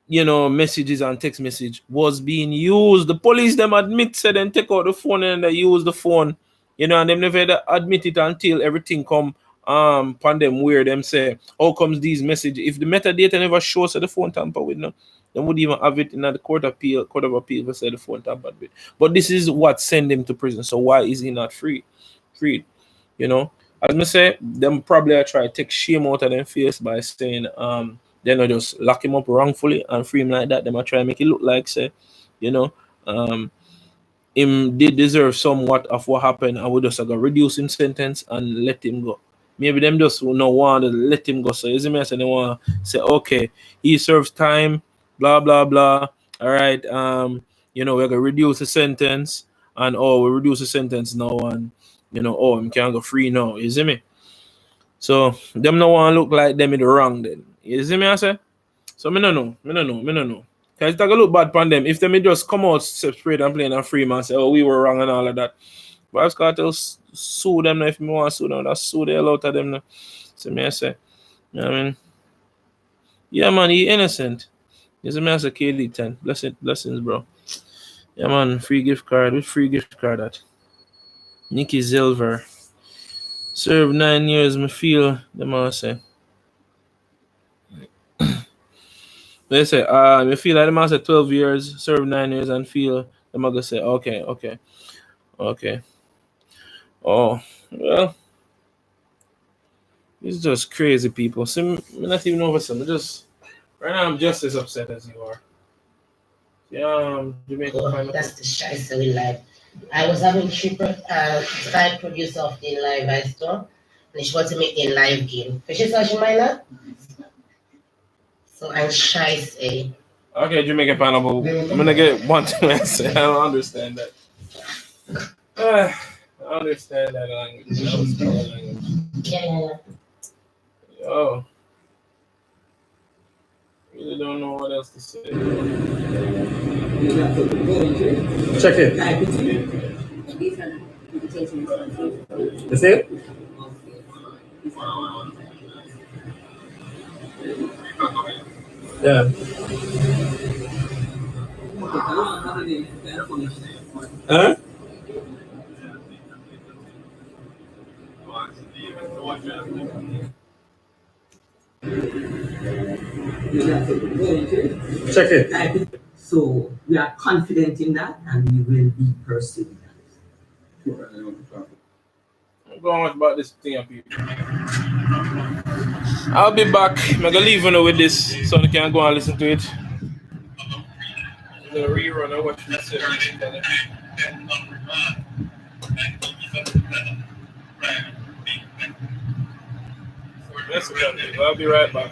messages and text message was being used. The police them admit said then take out the phone and they use the phone, and them never admit it until everything come upon them where them say, how comes these messages? If the metadata never shows the phone tamper with no, they would even have it in the Court of Appeal for say the phone tampered with. But this is what send him to prison. So why is he not freed? As I say, them probably try to take shame out of them face by saying they not just lock him up wrongfully and free him like that. They might try to make it look like say, him did deserve somewhat of what happened, and we just gonna reduce him sentence and let him go. Maybe them just no want to let him go. So you see me, I say they want to say, okay, he serves time, blah blah blah. All right, you know, we're gonna reduce the sentence, and we reduce the sentence now, and you know, him can go free now. You see me? So them no want to look like them in the wrong then. You see me, I say? So me no know. Cause it take a look bad upon them. If them just come out separate and playing a free man say, oh, we were wrong and all of that. Vybz Kartel sue them now. If me want to sue them, that's sue the hell out of them now. So me I say, you know what I mean? Yeah man, he innocent. You see me I say KD10. Blessings, bro. Yeah man, free gift card. With free gift card that. Nikki Silver. Served 9 years, me feel them all say. They say, you feel like the man said 12 years, serve 9 years, and feel the mother say, okay. Oh, well, it's just crazy people. See, me not even over some. Right now, I'm just as upset as you are. Yeah, Jamaica. That's the shice we live. I was having side producer of the live I store, and she wanted to make a live game. But she saw she might not. So I'm shice. Okay, Jamaica Pineapple. I'm gonna get one thing I say. I don't understand that. I understand that language. Yeah. Yo. Really don't know what else to say. Check it. You see it? Yeah. Huh? Check it. So we are confident in that, and we will be pursuing that. I'm going about this thing up here. I'll be back. I'm gonna leave you with this so you can go and listen to it. I'm gonna rerun and watch this. I'll be right back.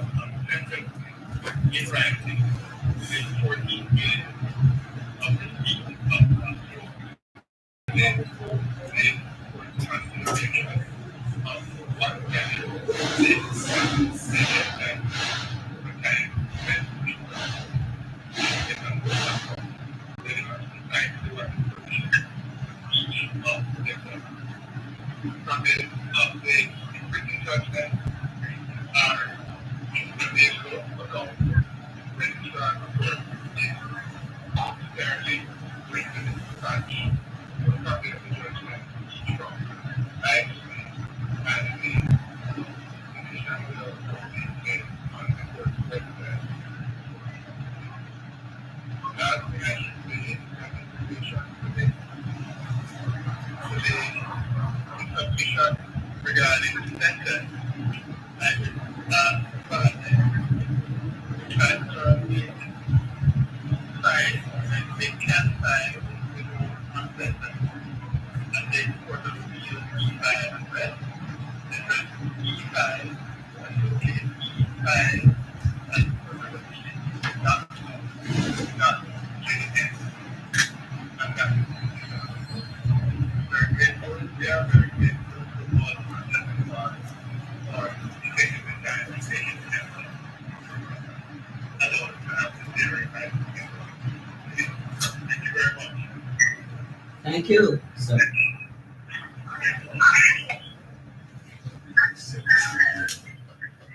Thank you. So,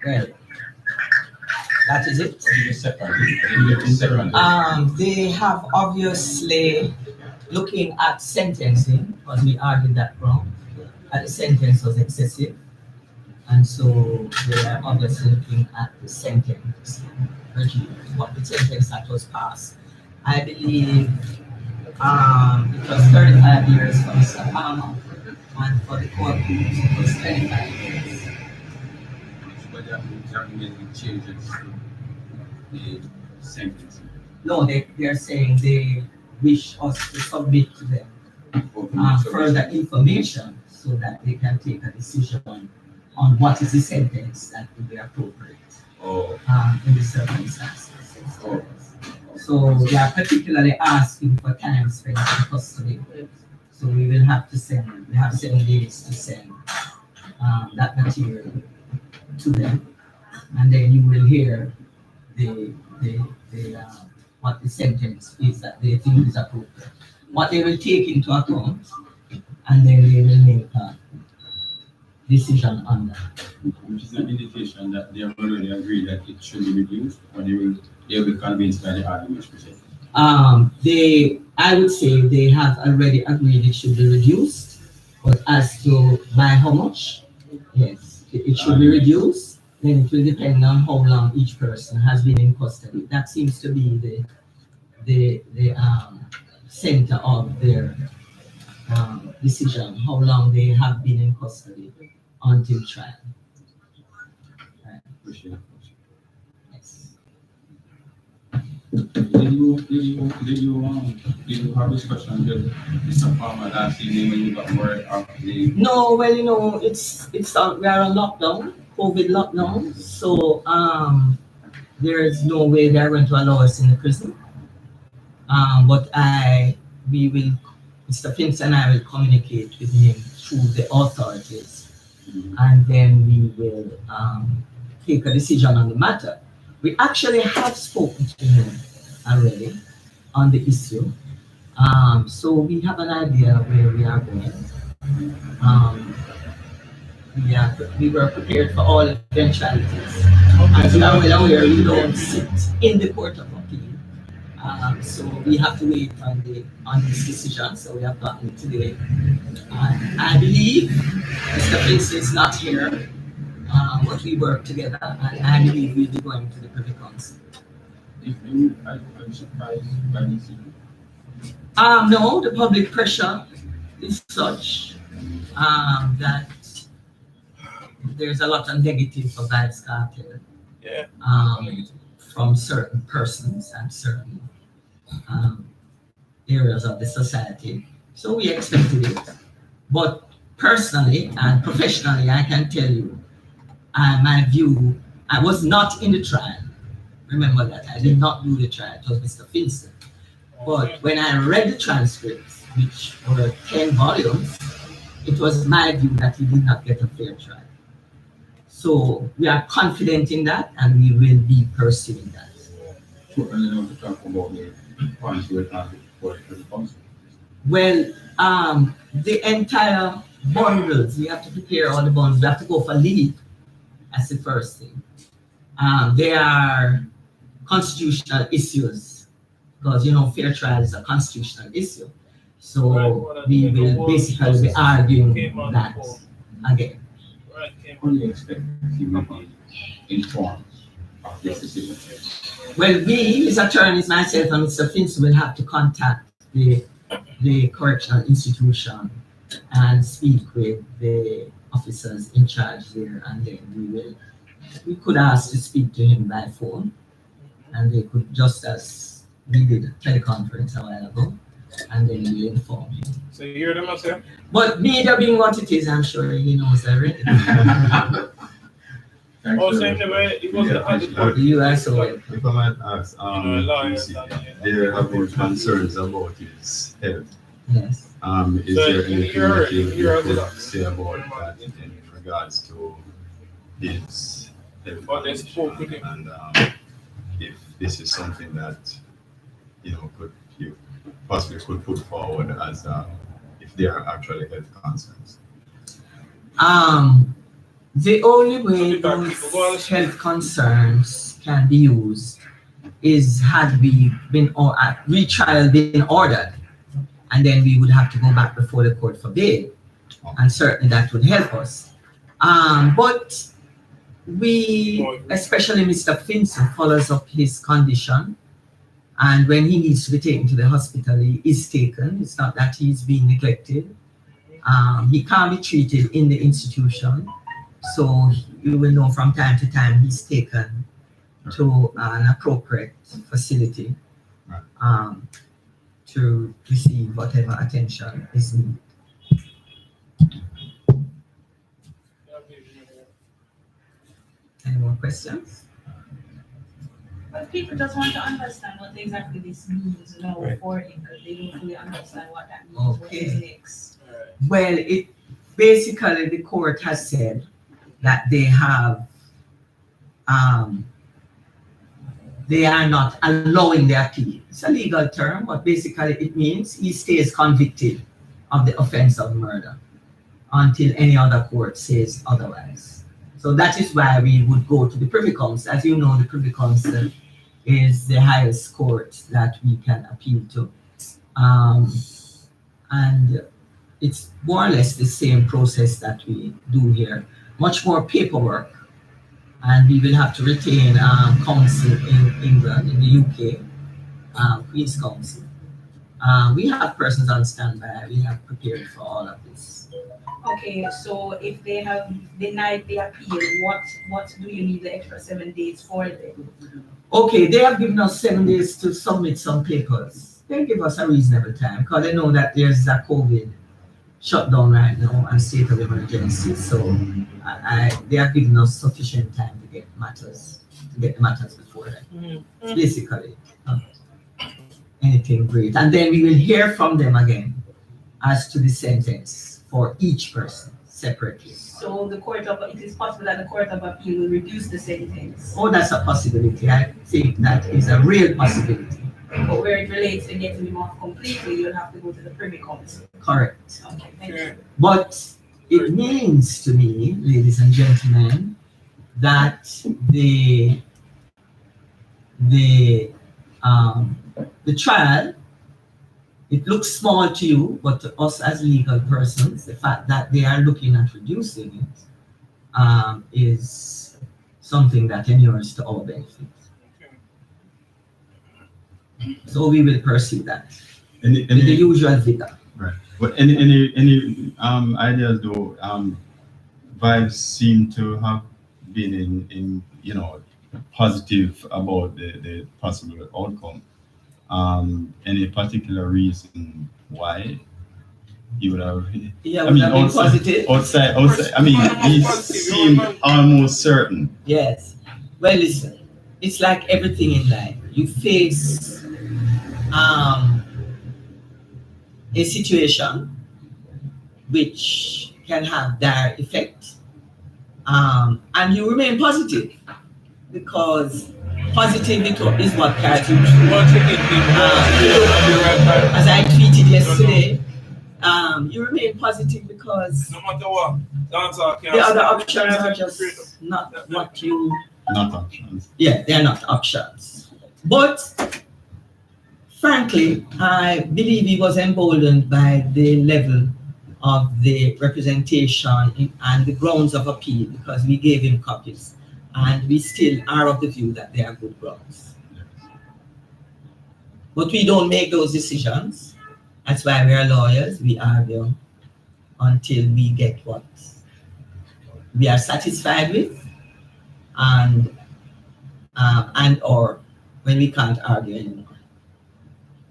well, that is it. They have obviously looking at sentencing, because we argued that wrong, that the sentence was excessive, and so they are obviously looking at the sentence, what the sentence that was passed. I believe it was 35 years for Mr. Palmer, and for the court it was 25 years. But they have made changes to the sentence. No, they are saying they wish us to submit to them further information so that they can take a decision on what is the sentence that would be appropriate in the circumstances. So they are particularly asking for time spent in custody. So we will have to send, we have 7 days to send that material to them. And then you will hear what the sentence is that they think is appropriate. What they will take into account, and then they will make a decision on that. Which is an indication that they have already agreed that it should be reduced, or they will be convinced by the arguments presented. I would say they have already agreed it should be reduced, but as to by how much, yes, it should be reduced. Then it will depend on how long each person has been in custody. That seems to be the center of their decision, how long they have been in custody until trial. Right. Yes. Did you have discussion with Mr. Palmer last evening when you got word of the? No, well, you know, it's we are on lockdown, COVID lockdown, so there is no way they are going to allow us in the prison. But we will, Mr. Finch and I will communicate with him through the authorities, and then we will take a decision on the matter. We actually have spoken to him already on the issue, so we have an idea where we are going. We were prepared for all eventualities. As you are well aware, we don't sit in the Court of Appeal. So we have to wait on this decision. So we have gotten it today. I believe Mr. Finch is not here, but we work together, and I believe we'll be going to the Privy Council. Are you surprised by this? No, the public pressure is such that there's a lot of negative for Vybz Kartel. Yeah. From certain persons and certain areas of the society. So we expected it. But personally and professionally, I can tell you, my view, I was not in the trial. Remember that, I did not do the trial, it was Mr. Finson. But when I read the transcripts, which were 10 volumes, it was my view that he did not get a fair trial. So we are confident in that, and we will be pursuing that. Well, the entire bundles, we have to prepare all the bundles. We have to go for leave. That's the first thing. There are constitutional issues, because you know fair trial is a constitutional issue. So we will basically be arguing that again. What do you expect he will be informed of this decision? Well, we, his attorneys, myself, and Mr. Finch will have to contact the correctional institution and speak with the officers in charge there, and then we could ask to speak to him by phone, and they could, just as we did a teleconference a while ago, and then we inform him. So you hear them, myself? But media being what it is, I'm sure he knows already. It was you are so well. If I might ask, there have been concerns about his health. Yes. Is there anything that you could say about that in regards to his health condition, and if this is something that you possibly could put forward as if there are actually health concerns? The only way those health concerns can be used is had we been retrial been ordered, and then we would have to go back before the court for bail, and certainly that would help us. But we, especially Mr. Finson, follows up his condition, and when he needs to be taken to the hospital, he is taken. It's not that he's being neglected. He can't be treated in the institution, so you will know from time to time he's taken to an appropriate facility to receive whatever attention is needed. Any more questions? But people just want to understand what exactly this means now for him, because they don't fully understand what that means. What is next? Well, it basically the court has said that they have they are not allowing the appeal. It's a legal term, but basically it means he stays convicted of the offense of murder until any other court says otherwise. So that is why we would go to the Privy Council. As you know, the Privy Council is the highest court that we can appeal to. And it's more or less the same process that we do here. Much more paperwork. And we will have to retain counsel in England, in the UK, Queen's Counsel. We have persons on standby. We have prepared for all of this. Okay, so if they have denied the appeal, what do you need the extra 7 days for then? Okay, they have given us 7 days to submit some papers. They give us a reasonable time because they know that there's a COVID shutdown right now and state of emergency. So they have given us sufficient time to get the matters before them. It's basically anything great. And then we will hear from them again as to the sentence for each person separately. So it is possible that the Court of Appeal will reduce the sentence. Oh, that's a possibility. I think that is a real possibility. But where it relates to getting him off completely, you'll have to go to the Privy Council. Correct. Okay, thank you. But it means to me, ladies and gentlemen, that the trial, it looks small to you, but to us as legal persons, the fact that they are looking at reducing it is something that inures to our benefit. So we will pursue that with the usual vigor. Right. But any ideas though? Vybz seem to have been in positive about the possible outcome. Any particular reason why he would have? Yeah, I mean, outside. I mean, he seemed almost certain. Yes. Well, listen. It's like everything in life. You face a situation which can have dire effect, and you remain positive because positivity is what carries you through. As I tweeted yesterday, you remain positive because no matter what, the other options are just not what you. Not options. Yeah, they're not options. But frankly, I believe he was emboldened by the level of the representation and the grounds of appeal because we gave him copies. And we still are of the view that they are good grounds. But we don't make those decisions. That's why we are lawyers. We argue until we get what we are satisfied with, and or when we can't argue anymore.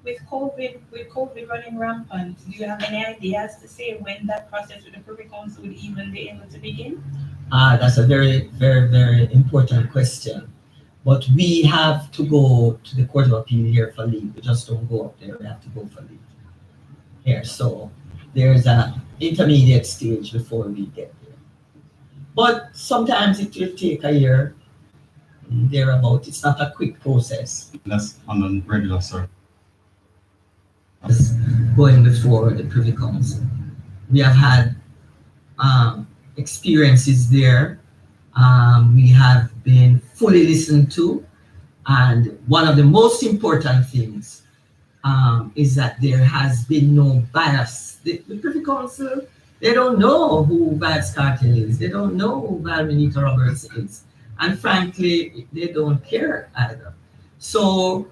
With COVID running rampant, do you have any ideas to say when that process with the Privy Council would even be able to begin? That's a very, very, very important question. But we have to go to the Court of Appeal here for leave. We just don't go up there. We have to go for leave here. So there's an intermediate stage before we get there. But sometimes it will take a year, thereabout. It's not a quick process. That's on a regular circuit. Going before the Privy Council. We have had experiences there. We have been fully listened to, and one of the most important things is that there has been no bias. The Privy Council, they don't know who Vybz Kartel is. They don't know who Valminita Roberts is. And frankly, they don't care either. So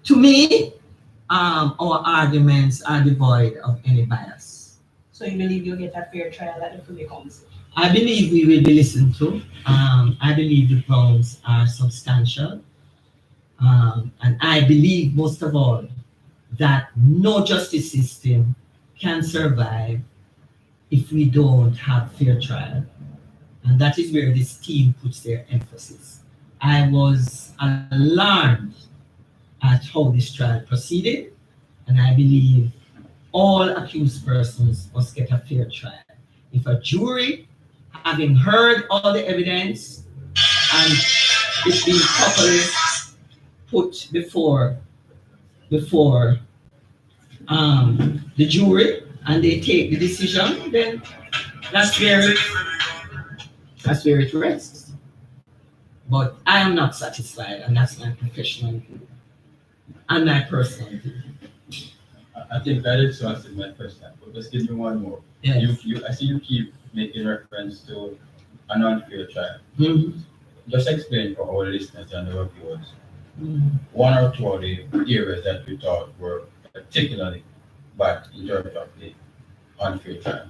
to me, our arguments are devoid of any bias. So you believe you'll get a fair trial at the Privy Council? I believe we will be listened to. I believe the grounds are substantial. And I believe, most of all, that no justice system can survive if we don't have fair trial. And that is where this team puts their emphasis. I was alarmed at how this trial proceeded, and I believe all accused persons must get a fair trial. If a jury, having heard all the evidence and it's been properly put before the jury and they take the decision, then that's where it rests. But I am not satisfied, and that's my professional view and my personal view. I think that is answered my first time, but just give me one more. Yes. I see you keep making reference to an unfair trial. Mm-hmm. Just explain for our listeners and our viewers one or two of the areas that we thought were particularly bad in terms of the unfair trial.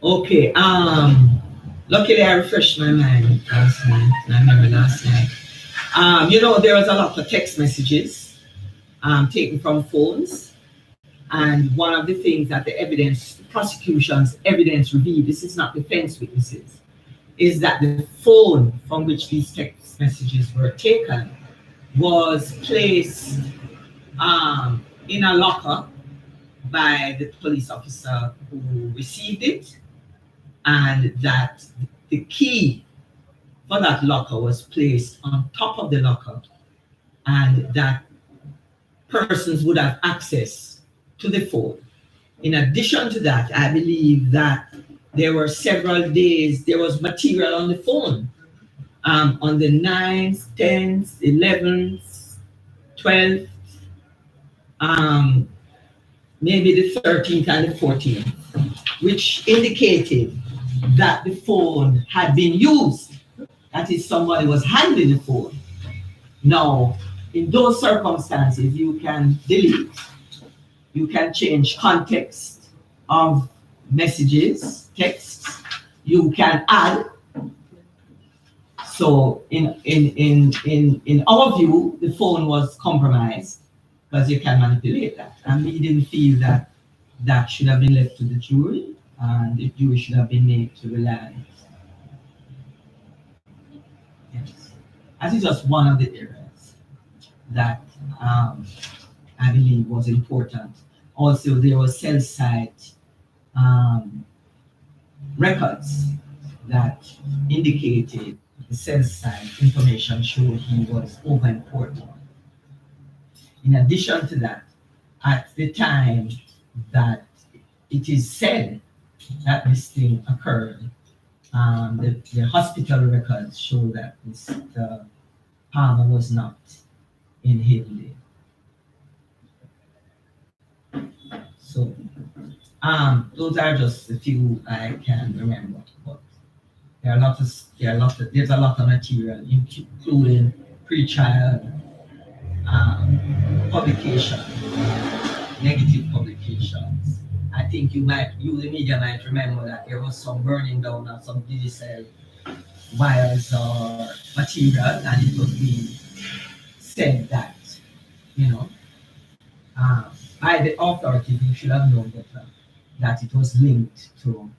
Okay. Luckily I refreshed my mind last night. I remember last night. There was a lot of text messages taken from phones. And one of the things that the prosecution's evidence revealed, this is not defense witnesses, is that the phone from which these text messages were taken was placed in a locker by the police officer who received it, and that the key for that locker was placed on top of the locker, and that persons would have access to the phone. In addition to that, I believe that there were several days, there was material on the phone on the 9th, 10th, 11th, 12th, maybe the 13th and the 14th, which indicated that the phone had been used. That is, somebody was handling the phone. Now, in those circumstances, you can delete, you can change context of messages, texts, you can add. So in our view, the phone was compromised because you can manipulate that. And we didn't feel that that should have been left to the jury, and the jury should have been made to rely on it. Yes. That is just one of the areas that I believe was important. Also, there was cell site records that indicated the cell site information showed he was over-important. In addition to that, at the time that it is said that this thing occurred, the hospital records show that Mr. Palmer was not in Haven. So those are just a few I can remember. But there's a lot of material, including pre-trial publication, negative publications. I think you, the media might remember that there was some burning down of some digital wires or material, and it was being said that, by the authorities, you should have known better that it was linked to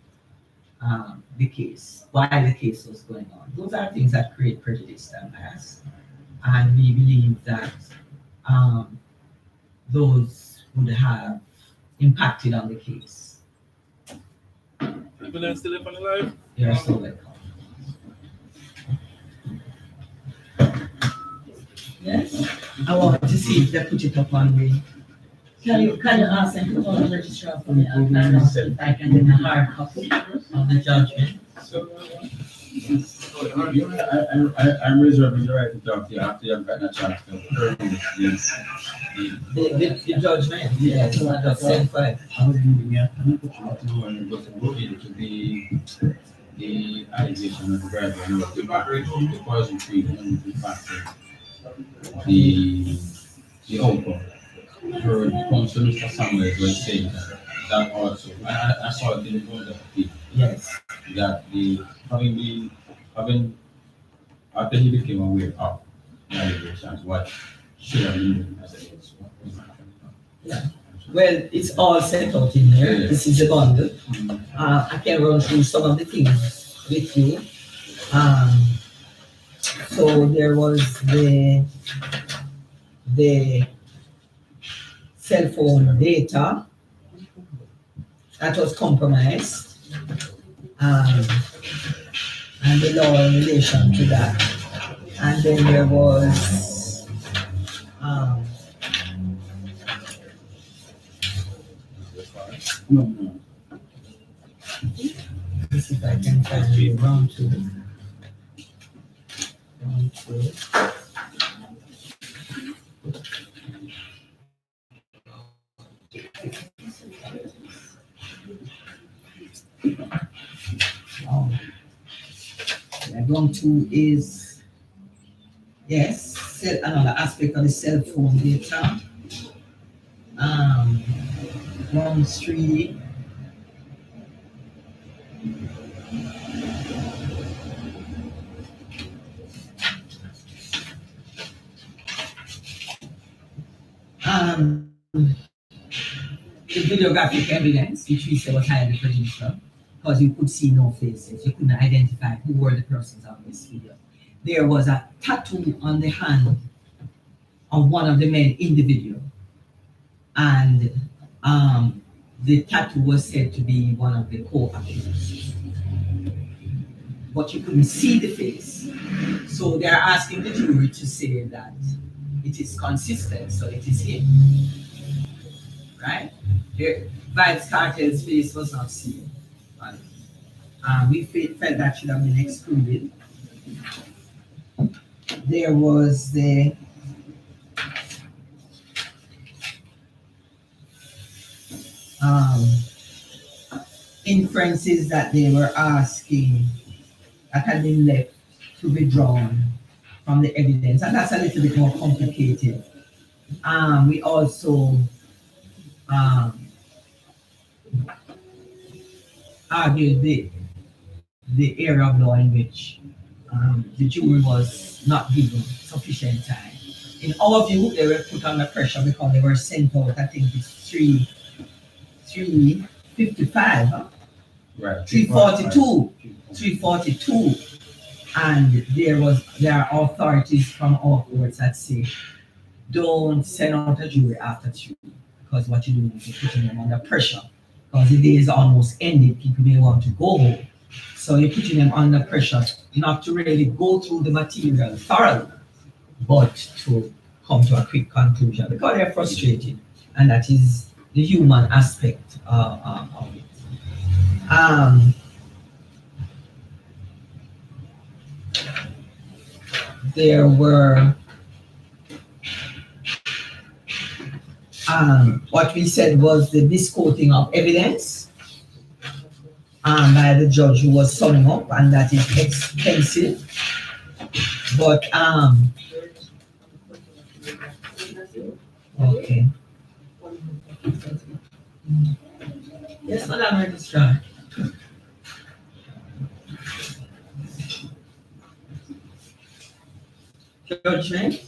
the case, while the case was going on. Those are things that create prejudice and bias, and we believe that those would have impacted on the case. People that still live on the live? You're so welcome. Yes, I want to see if they put it up on me. Can you ask them to call the registrar for me and find out if I can get a hard copy of the judgment? I'm reserving the right to talk to you after you've gotten a chance to hear the judgment. Yes, so I just sent for it. I was giving you an opportunity to go into the allegation of the graduate of the poison treatment, the fact that the outcome. Your counsel, Mr. Samuel, was saying that also. I saw it in the note of the yes, that having after he became aware of the allegations, what should have been done as a case. Yeah. Well, it's all set out in there. This is a bundle. I can run through some of the things with you. So there was the cell phone data that was compromised, and the law in relation to that. And then there was let's see if I can find the round two. Round two. Round two is, yes, another aspect of the cell phone data. Round three. The videographic evidence, which we say was highly prejudicial, because you could see no faces, you couldn't identify who were the persons on this video. There was a tattoo on the hand of one of the men in the video, and the tattoo was said to be one of the co-accused, but you couldn't see the face. So they're asking the jury to say that it is consistent, so it is him, right? Vybz Kartel's face was not seen. Right? We felt that should have been excluded. There was the inferences that they were asking that had been left to be drawn from the evidence, and that's a little bit more complicated. We also argued the area of law in which the jury was not given sufficient time. In our view, they were put under pressure because they were sent out, I think it's 3:55, huh? Right. 3:42, 3:42, and there are authorities from our courts that say, don't send out a jury after 3, because what you do is you're putting them under pressure. Because the day is almost ended, people may want to go home. So you're putting them under pressure not to really go through the material thoroughly, but to come to a quick conclusion because they're frustrated, and that is the human aspect of it. There were what we said was the misquoting of evidence by the judge who was summing up, and that is expensive. But okay. Yes, Madam Registrar. Judgment.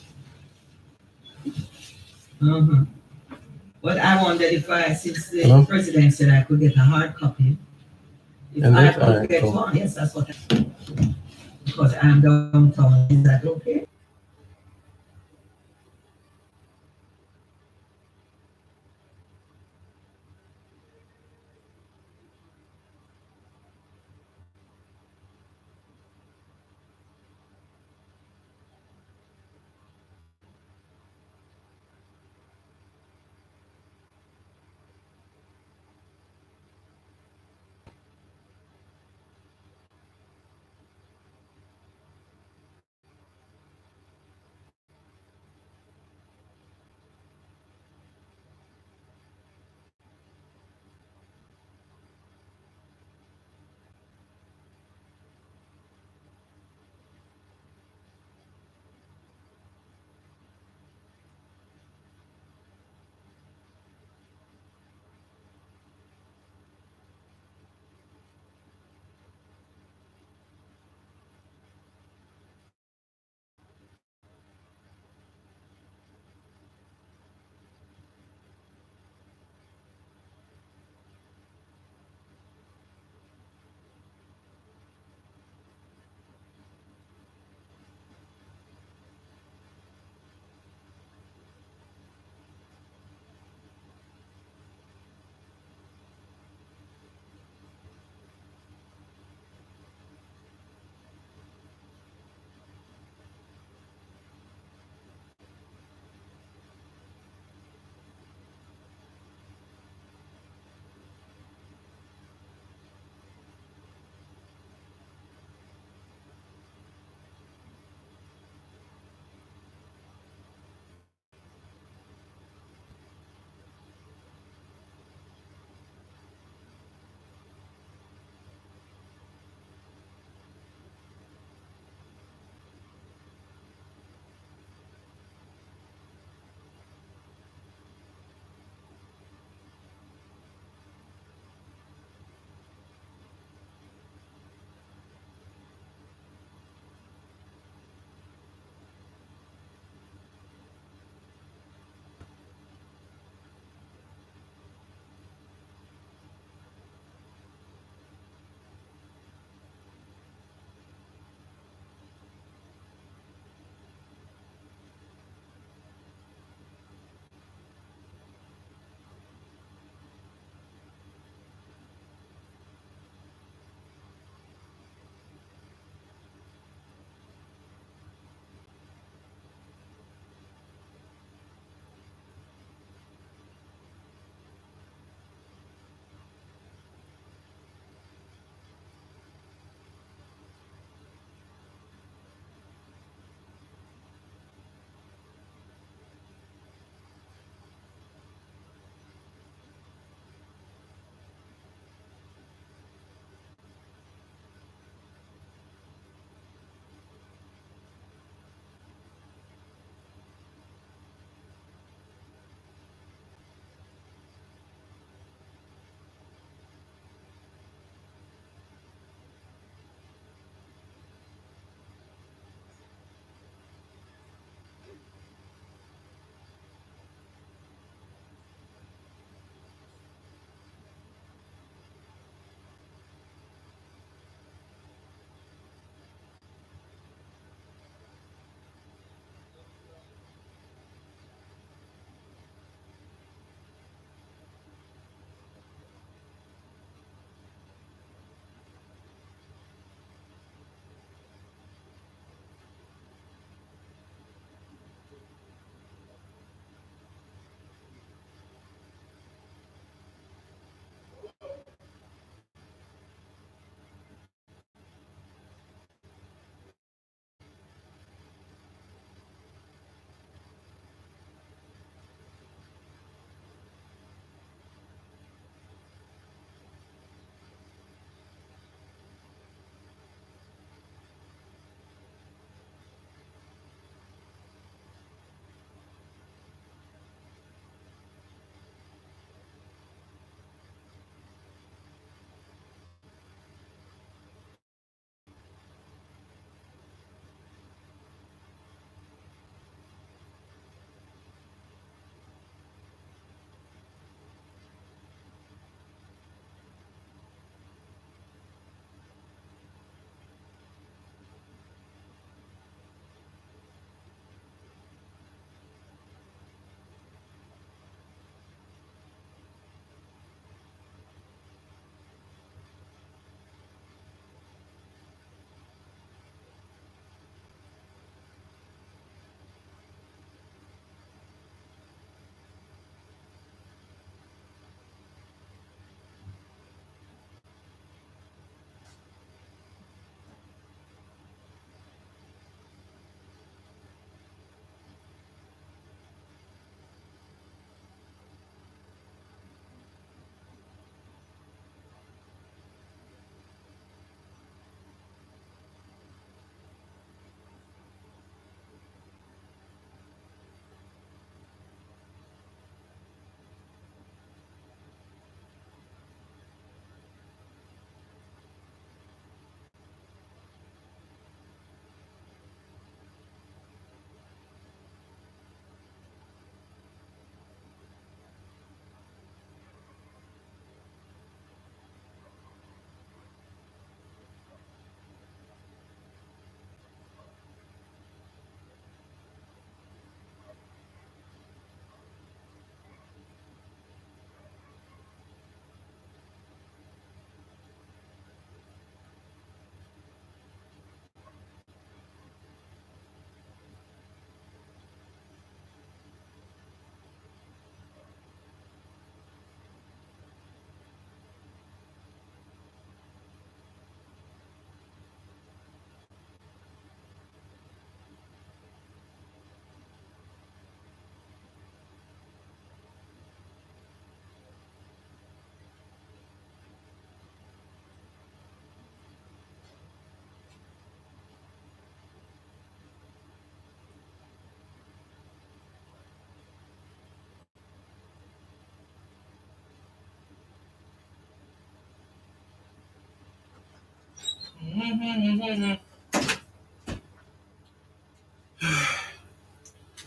But I wondered if since the president said I could get a hard copy, if I could get one. Yes, that's what I because I'm downtown. Is that okay?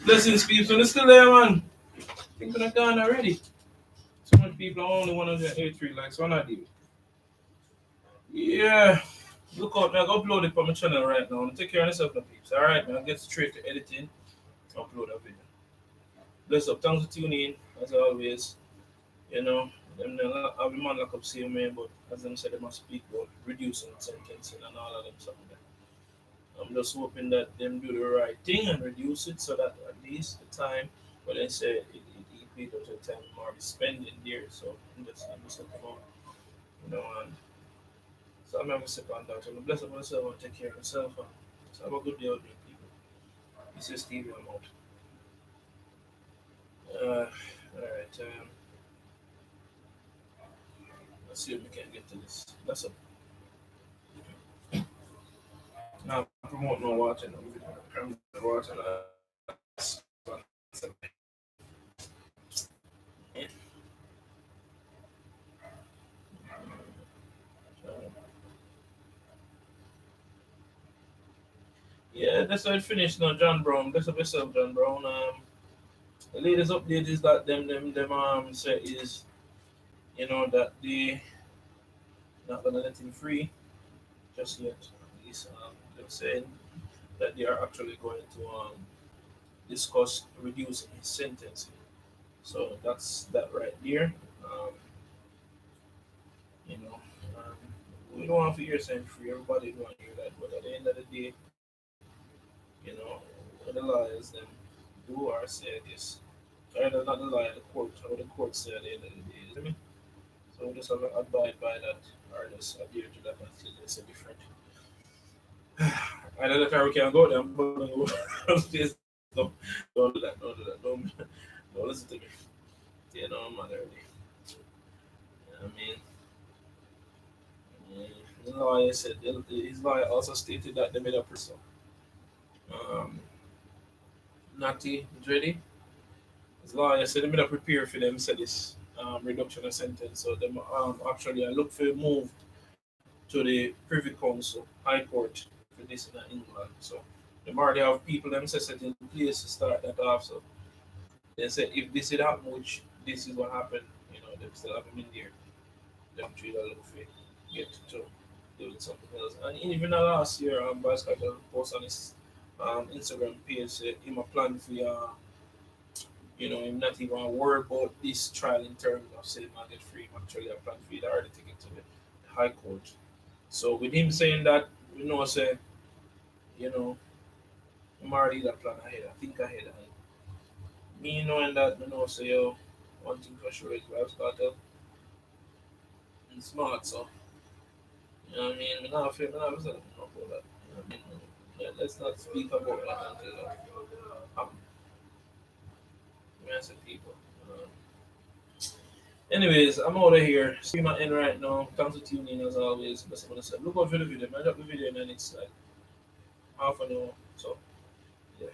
Blessings, people. It's still there, man. People are gone already. So much people are only 183 likes. Why not do it? Yeah. Look out, man. I'll upload it for my channel right now. Take care of yourself, my peeps. Alright, man. I'll get straight to editing. Upload a video. Bless up. Thanks for tuning in, as always. You know, I'll be man lock up same man, but as them said, they must speak about reducing sentencing and all of them something. I'm just hoping that them do the right thing and reduce it so that at least the time, but they say it equates to the time I'm already spending there. So I'm just looking for, you know, and so I'm going to sip on that. So bless up myself and take care of myself. And so have a good day out there, people. This is Stevie. I'm out. Alright. Let's see if we can get to this. Bless up. Now, promote no watching. I'm watching. Yeah, that's how it finished now, John Brown. That's up yourself, John Brown. The latest update is that them say is, you know, that they not gonna let him free just yet. At least they're saying that they are actually going to discuss reducing his sentence. So that's that right there. You know, we don't want to hear saying free. Everybody don't want to hear that. But at the end of the day, you know, what the lawyers them do or say this. Or not the lawyer, the court. Or the court say at the end of the day. You know? So we just have to abide by that or just adhere to that until it's a different. I know that we can go there, but upstairs. Don't do that. Don't do that. Don't listen to me. You know, I'm not early. You know what I mean? The lawyer said his lawyer also stated that they made a person. Natty Dreddy. His lawyer said they made a prepare for them said this reduction of sentence. So them actually I look for a move to the Privy Council, High Court for this in England. So the already have people themselves set in place to start that off. So they said if this did happen, which this is what happened, you know, they still have him in there. Them three that look for get to doing something else. And even last year, Vybz Kartel post on his Instagram page said him a plan for you know, him not even worry about this trial in terms of saying man get free. Actually, a plan for you to already take it to the High Court. So with him saying that, we know say, you know, I'm already that plan ahead. I think ahead. And me knowing that, you know, say yo, one thing for sure is Vybz Kartel and smart. So you know what I mean? I'm not feeling about that. You know what I mean? Yeah, let's not speak about that until that happens. Massive people. Anyways, I'm out of here. See my end right now. Thanks for tuning in as always. That's what I said. Look out for the video. I drop the video and then it's like half an hour. So, yeah.